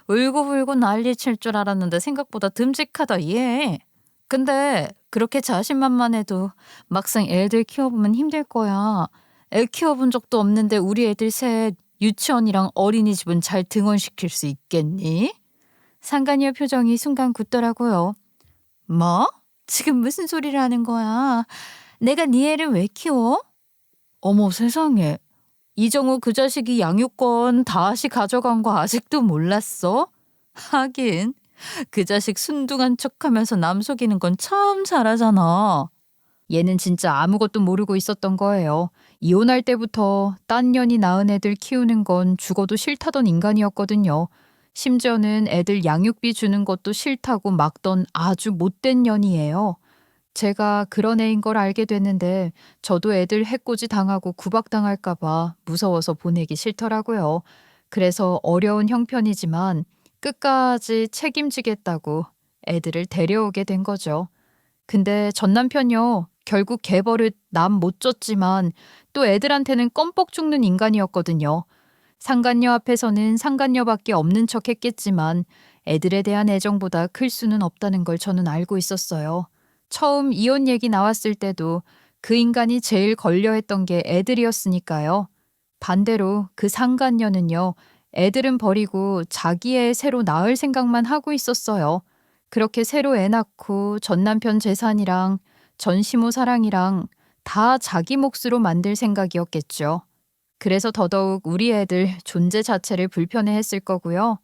울고불고 난리 칠 줄 알았는데 생각보다 듬직하다 얘. 근데 그렇게 자신만만해도 막상 애들 키워보면 힘들 거야. 애 키워본 적도 없는데 우리 애들 셋 유치원이랑 어린이집은 잘 등원시킬 수 있겠니? 상간녀 표정이 순간 굳더라고요. 뭐? 지금 무슨 소리를 하는 거야? 내가 네 애를 왜 키워? 어머 세상에. 이정우 그 자식이 양육권 다시 가져간 거 아직도 몰랐어? 하긴 그 자식 순둥한 척하면서 남 속이는 건 참 잘하잖아. 얘는 진짜 아무것도 모르고 있었던 거예요. 이혼할 때부터 딴 년이 낳은 애들 키우는 건 죽어도 싫다던 인간이었거든요. 심지어는 애들 양육비 주는 것도 싫다고 막던 아주 못된 년이에요. 제가 그런 애인 걸 알게 됐는데 저도 애들 해코지 당하고 구박당할까 봐 무서워서 보내기 싫더라고요. 그래서 어려운 형편이지만 끝까지 책임지겠다고 애들을 데려오게 된 거죠. 근데 전 남편요. 결국 개버릇 남 못 줬지만 또 애들한테는 껌뻑 죽는 인간이었거든요. 상간녀 앞에서는 상간녀밖에 없는 척 했겠지만 애들에 대한 애정보다 클 수는 없다는 걸 저는 알고 있었어요. 처음 이혼 얘기 나왔을 때도 그 인간이 제일 걸려했던 게 애들이었으니까요. 반대로 그 상간녀는요. 애들은 버리고 자기 애 새로 낳을 생각만 하고 있었어요. 그렇게 새로 애 낳고 전 남편 재산이랑 전 시모 사랑이랑 다 자기 몫으로 만들 생각이었겠죠. 그래서 더더욱 우리 애들 존재 자체를 불편해했을 거고요.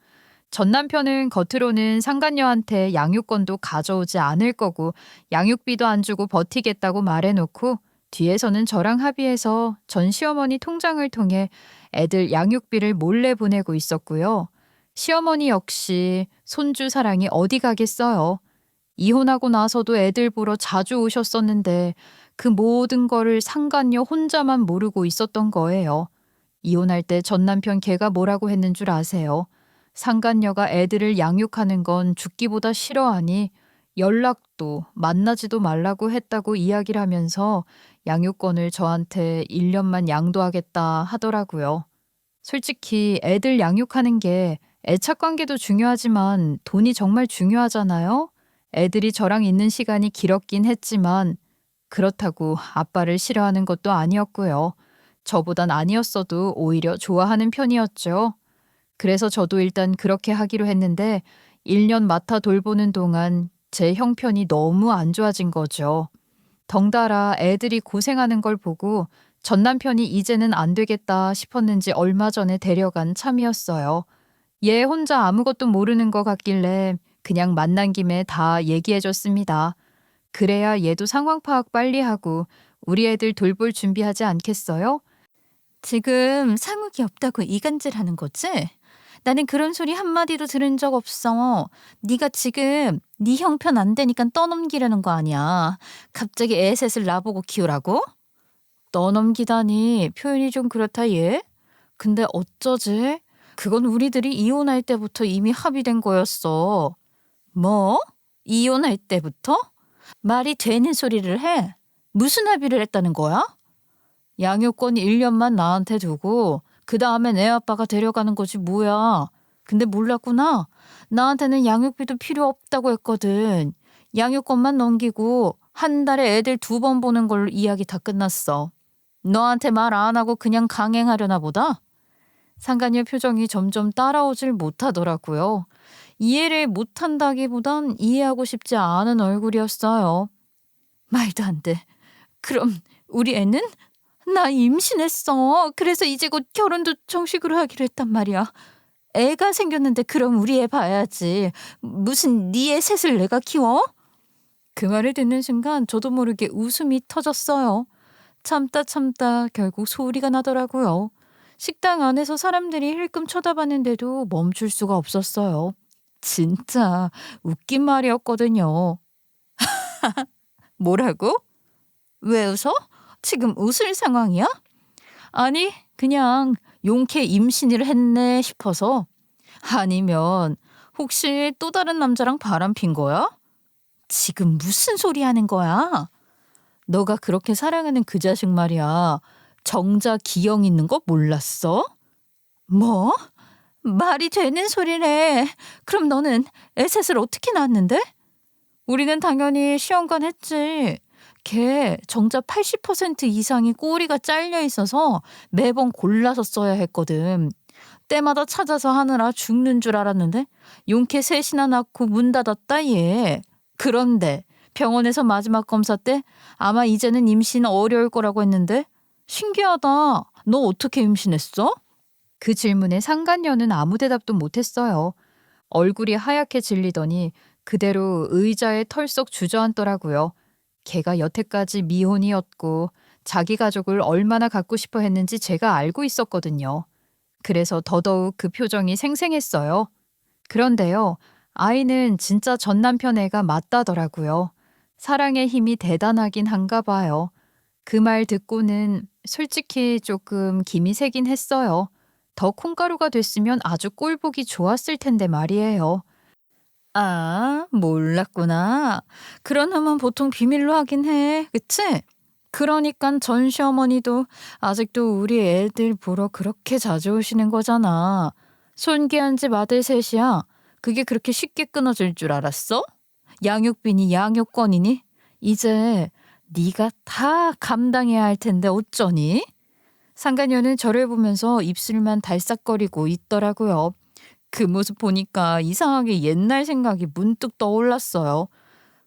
전 남편은 겉으로는 상간녀한테 양육권도 가져오지 않을 거고 양육비도 안 주고 버티겠다고 말해놓고 뒤에서는 저랑 합의해서 전 시어머니 통장을 통해 애들 양육비를 몰래 보내고 있었고요. 시어머니 역시 손주 사랑이 어디 가겠어요. 이혼하고 나서도 애들 보러 자주 오셨었는데 그 모든 거를 상간녀 혼자만 모르고 있었던 거예요. 이혼할 때 전 남편 걔가 뭐라고 했는 줄 아세요? 상간녀가 애들을 양육하는 건 죽기보다 싫어하니 연락도 만나지도 말라고 했다고 이야기를 하면서 양육권을 저한테 1년만 양도하겠다 하더라고요. 솔직히 애들 양육하는 게 애착 관계도 중요하지만 돈이 정말 중요하잖아요? 애들이 저랑 있는 시간이 길었긴 했지만 그렇다고 아빠를 싫어하는 것도 아니었고요. 저보단 아니었어도 오히려 좋아하는 편이었죠. 그래서 저도 일단 그렇게 하기로 했는데 1년 맡아 돌보는 동안 제 형편이 너무 안 좋아진 거죠. 덩달아 애들이 고생하는 걸 보고 전 남편이 이제는 안 되겠다 싶었는지 얼마 전에 데려간 참이었어요. 얘 혼자 아무것도 모르는 것 같길래 그냥 만난 김에 다 얘기해줬습니다. 그래야 얘도 상황 파악 빨리 하고 우리 애들 돌볼 준비하지 않겠어요? 지금 상욱이 없다고 이간질하는 거지? 나는 그런 소리 한마디도 들은 적 없어. 네가 지금 네 형편 안 되니까 떠넘기려는 거 아니야. 갑자기 애 셋을 나보고 키우라고? 떠넘기다니 표현이 좀 그렇다 얘. 근데 어쩌지? 그건 우리들이 이혼할 때부터 이미 합의된 거였어. 뭐? 이혼할 때부터? 말이 되는 소리를 해. 무슨 합의를 했다는 거야? 양육권 1년만 나한테 두고 그 다음엔 애 아빠가 데려가는 거지 뭐야. 근데 몰랐구나. 나한테는 양육비도 필요 없다고 했거든. 양육권만 넘기고 한 달에 애들 2번 보는 걸로 이야기 다 끝났어. 너한테 말 안 하고 그냥 강행하려나 보다? 상간녀 표정이 점점 따라오질 못하더라고요. 이해를 못한다기보단 이해하고 싶지 않은 얼굴이었어요. 말도 안 돼. 그럼 우리 애는? 나 임신했어. 그래서 이제 곧 결혼도 정식으로 하기로 했단 말이야. 애가 생겼는데 그럼 우리 애 봐야지. 무슨 네 애 셋을 내가 키워? 그 말을 듣는 순간 저도 모르게 웃음이 터졌어요. 참다 결국 소리가 나더라고요. 식당 안에서 사람들이 힐끔 쳐다봤는데도 멈출 수가 없었어요. 진짜 웃긴 말이었거든요. 뭐라고? 왜 웃어? 지금 웃을 상황이야? 아니, 그냥 용케 임신을 했네 싶어서. 아니면 혹시 또 다른 남자랑 바람핀 거야? 지금 무슨 소리 하는 거야? 너가 그렇게 사랑하는 그 자식 말이야. 정자 기형 있는 거 몰랐어? 뭐? 말이 되는 소리래. 그럼 너는 애셋을 어떻게 낳았는데? 우리는 당연히 시험관 했지. 걔 정자 80% 이상이 꼬리가 잘려 있어서 매번 골라서 써야 했거든. 때마다 찾아서 하느라 죽는 줄 알았는데 용케 셋이나 낳고 문 닫았다 얘. 그런데 병원에서 마지막 검사 때 아마 이제는 임신 어려울 거라고 했는데 신기하다. 너 어떻게 임신했어? 그 질문에 상간녀는 아무 대답도 못했어요. 얼굴이 하얗게 질리더니 그대로 의자에 털썩 주저앉더라고요. 걔가 여태까지 미혼이었고 자기 가족을 얼마나 갖고 싶어 했는지 제가 알고 있었거든요. 그래서 더더욱 그 표정이 생생했어요. 그런데요, 아이는 진짜 전 남편 애가 맞다더라고요. 사랑의 힘이 대단하긴 한가 봐요. 그 말 듣고는 솔직히 조금 김이 새긴 했어요. 더 콩가루가 됐으면 아주 꼴보기 좋았을 텐데 말이에요. 아, 몰랐구나. 그런 놈은 보통 비밀로 하긴 해. 그치? 그러니까 전 시어머니도 아직도 우리 애들 보러 그렇게 자주 오시는 거잖아. 손귀한 집 아들 셋이야. 그게 그렇게 쉽게 끊어질 줄 알았어? 양육비니 양육권이니? 이제 네가 다 감당해야 할 텐데 어쩌니? 상간녀는 저를 보면서 입술만 달싹거리고 있더라고요. 그 모습 보니까 이상하게 옛날 생각이 문득 떠올랐어요.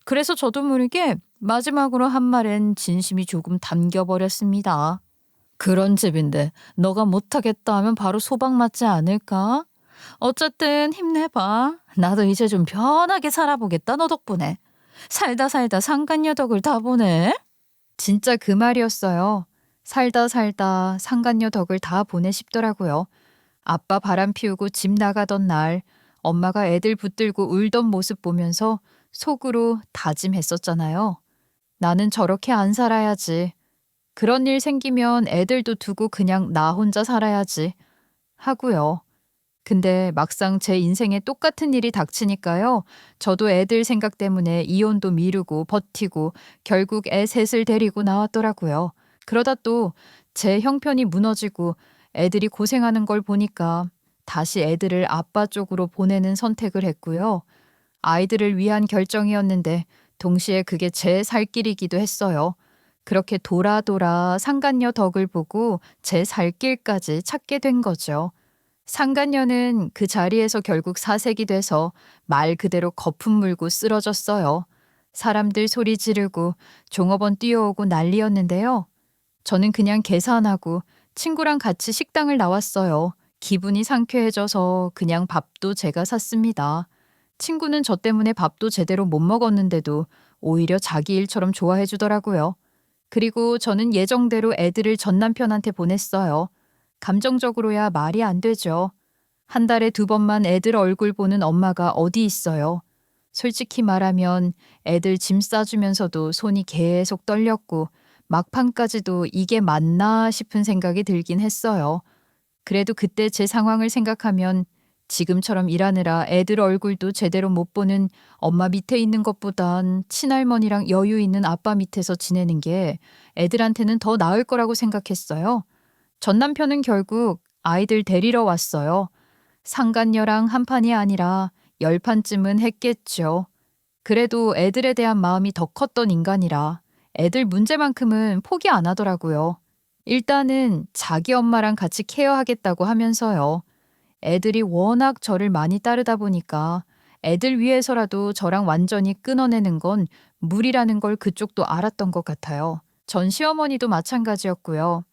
그래서 저도 모르게 마지막으로 한 말엔 진심이 조금 담겨버렸습니다. 그런 집인데 너가 못하겠다 하면 바로 소방 맞지 않을까? 어쨌든 힘내봐. 나도 이제 좀 편하게 살아보겠다 너 덕분에. 살다 상간녀 덕을 다 보네. 진짜 그 말이었어요. 살다 상간녀 덕을 다 보내 싶더라고요. 아빠 바람 피우고 집 나가던 날 엄마가 애들 붙들고 울던 모습 보면서 속으로 다짐했었잖아요. 나는 저렇게 안 살아야지. 그런 일 생기면 애들도 두고 그냥 나 혼자 살아야지. 하고요. 근데 막상 제 인생에 똑같은 일이 닥치니까요. 저도 애들 생각 때문에 이혼도 미루고 버티고 결국 애 셋을 데리고 나왔더라고요. 그러다 또 제 형편이 무너지고 애들이 고생하는 걸 보니까 다시 애들을 아빠 쪽으로 보내는 선택을 했고요. 아이들을 위한 결정이었는데 동시에 그게 제 살 길이기도 했어요. 그렇게 돌아 상간녀 덕을 보고 제 살 길까지 찾게 된 거죠. 상간녀는 그 자리에서 결국 사색이 돼서 말 그대로 거품 물고 쓰러졌어요. 사람들 소리 지르고 종업원 뛰어오고 난리였는데요. 저는 그냥 계산하고 친구랑 같이 식당을 나왔어요. 기분이 상쾌해져서 그냥 밥도 제가 샀습니다. 친구는 저 때문에 밥도 제대로 못 먹었는데도 오히려 자기 일처럼 좋아해 주더라고요. 그리고 저는 예정대로 애들을 전 남편한테 보냈어요. 감정적으로야 말이 안 되죠. 한 달에 2번만 애들 얼굴 보는 엄마가 어디 있어요. 솔직히 말하면 애들 짐 싸주면서도 손이 계속 떨렸고 막판까지도 이게 맞나 싶은 생각이 들긴 했어요. 그래도 그때 제 상황을 생각하면 지금처럼 일하느라 애들 얼굴도 제대로 못 보는 엄마 밑에 있는 것보단 친할머니랑 여유 있는 아빠 밑에서 지내는 게 애들한테는 더 나을 거라고 생각했어요. 전 남편은 결국 아이들 데리러 왔어요. 상간녀랑 한 판이 아니라 10판쯤은 했겠죠. 그래도 애들에 대한 마음이 더 컸던 인간이라 애들 문제만큼은 포기 안 하더라고요. 일단은 자기 엄마랑 같이 케어하겠다고 하면서요. 애들이 워낙 저를 많이 따르다 보니까 애들 위해서라도 저랑 완전히 끊어내는 건 무리라는 걸 그쪽도 알았던 것 같아요. 전 시어머니도 마찬가지였고요.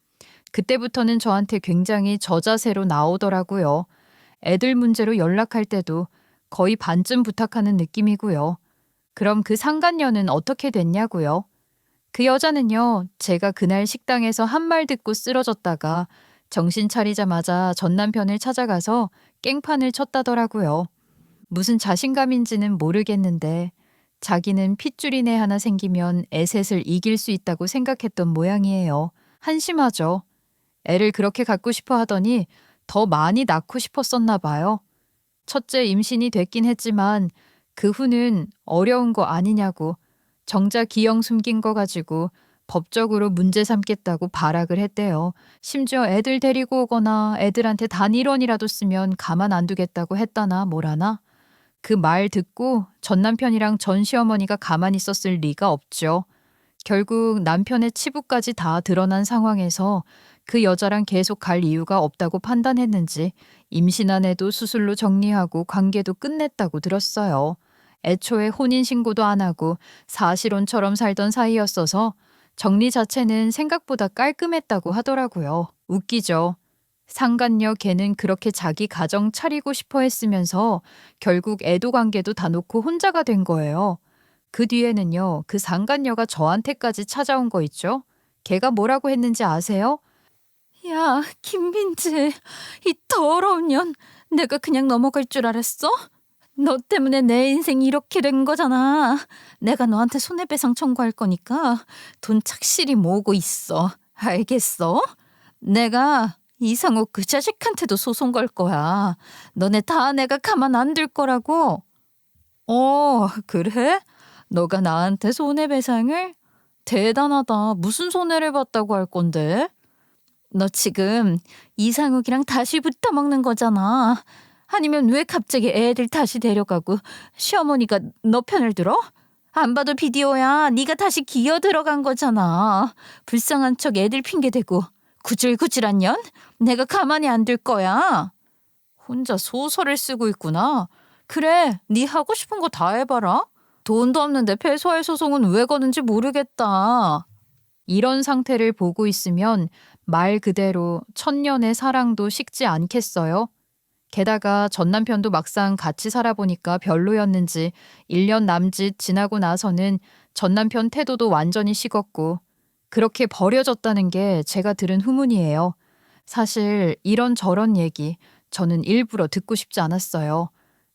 그때부터는 저한테 굉장히 저자세로 나오더라고요. 애들 문제로 연락할 때도 거의 반쯤 부탁하는 느낌이고요. 그럼 그 상간녀는 어떻게 됐냐고요? 그 여자는요, 제가 그날 식당에서 한 말 듣고 쓰러졌다가 정신 차리자마자 전 남편을 찾아가서 깽판을 쳤다더라고요. 무슨 자신감인지는 모르겠는데 자기는 핏줄이네 하나 생기면 애셋을 이길 수 있다고 생각했던 모양이에요. 한심하죠. 애를 그렇게 갖고 싶어 하더니 더 많이 낳고 싶었었나 봐요. 첫째 임신이 됐긴 했지만 그 후는 어려운 거 아니냐고 정작 기형 숨긴 거 가지고 법적으로 문제 삼겠다고 발악을 했대요. 심지어 애들 데리고 오거나 애들한테 단일원이라도 쓰면 가만 안 두겠다고 했다나 뭐라나. 그 말 듣고 전 남편이랑 전 시어머니가 가만히 있었을 리가 없죠. 결국 남편의 치부까지 다 드러난 상황에서 그 여자랑 계속 갈 이유가 없다고 판단했는지 임신한 애도 수술로 정리하고 관계도 끝냈다고 들었어요. 애초에 혼인신고도 안 하고 사실혼처럼 살던 사이였어서 정리 자체는 생각보다 깔끔했다고 하더라고요. 웃기죠. 상간녀 걔는 그렇게 자기 가정 차리고 싶어 했으면서 결국 애도 관계도 다 놓고 혼자가 된 거예요. 그 뒤에는요, 그 상간녀가 저한테까지 찾아온 거 있죠? 걔가 뭐라고 했는지 아세요? 야, 김민지, 이 더러운 년, 내가 그냥 넘어갈 줄 알았어? 너 때문에 내 인생 이렇게 된 거잖아. 내가 너한테 손해배상 청구할 거니까 돈 착실히 모으고 있어. 알겠어? 내가 이상욱 그 자식한테도 소송 걸 거야. 너네 다 내가 가만 안 둘 거라고. 그래? 너가 나한테 손해배상을? 대단하다. 무슨 손해를 봤다고 할 건데? 너 지금 이상욱이랑 다시 붙어먹는 거잖아. 아니면 왜 갑자기 애들 다시 데려가고 시어머니가 너 편을 들어? 안 봐도 비디오야. 네가 다시 기어 들어간 거잖아. 불쌍한 척 애들 핑계대고 구질구질한 년? 내가 가만히 안 둘 거야. 혼자 소설을 쓰고 있구나. 그래, 네 하고 싶은 거 다 해봐라. 돈도 없는데 패소할 소송은 왜 거는지 모르겠다. 이런 상태를 보고 있으면 말 그대로 천년의 사랑도 식지 않겠어요? 게다가 전 남편도 막상 같이 살아보니까 별로였는지 1년 남짓 지나고 나서는 전 남편 태도도 완전히 식었고 그렇게 버려졌다는 게 제가 들은 후문이에요. 사실 이런저런 얘기 저는 일부러 듣고 싶지 않았어요.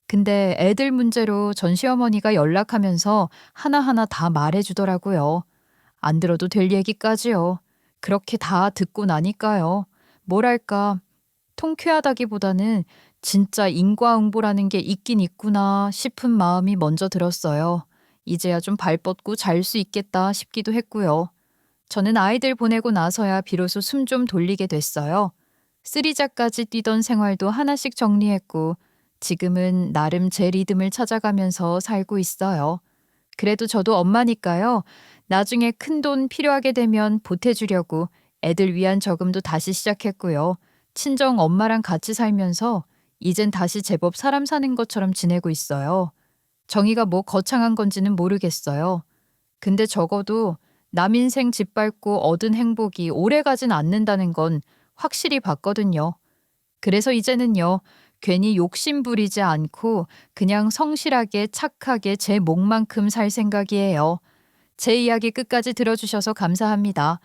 근데 애들 문제로 전 시어머니가 연락하면서 하나하나 다 말해주더라고요. 안 들어도 될 얘기까지요. 그렇게 다 듣고 나니까요. 뭐랄까, 통쾌하다기보다는 진짜 인과응보라는 게 있긴 있구나 싶은 마음이 먼저 들었어요. 이제야 좀 발 뻗고 잘 수 있겠다 싶기도 했고요. 저는 아이들 보내고 나서야 비로소 숨 좀 돌리게 됐어요. 쓰리자까지 뛰던 생활도 하나씩 정리했고 지금은 나름 제 리듬을 찾아가면서 살고 있어요. 그래도 저도 엄마니까요. 나중에 큰돈 필요하게 되면 보태주려고 애들 위한 저금도 다시 시작했고요. 친정 엄마랑 같이 살면서 이젠 다시 제법 사람 사는 것처럼 지내고 있어요. 정의가 뭐 거창한 건지는 모르겠어요. 근데 적어도 남 인생 짓밟고 얻은 행복이 오래가진 않는다는 건 확실히 봤거든요. 그래서 이제는요. 괜히 욕심 부리지 않고 그냥 성실하게 착하게 제 몫만큼 살 생각이에요. 제 이야기 끝까지 들어주셔서 감사합니다.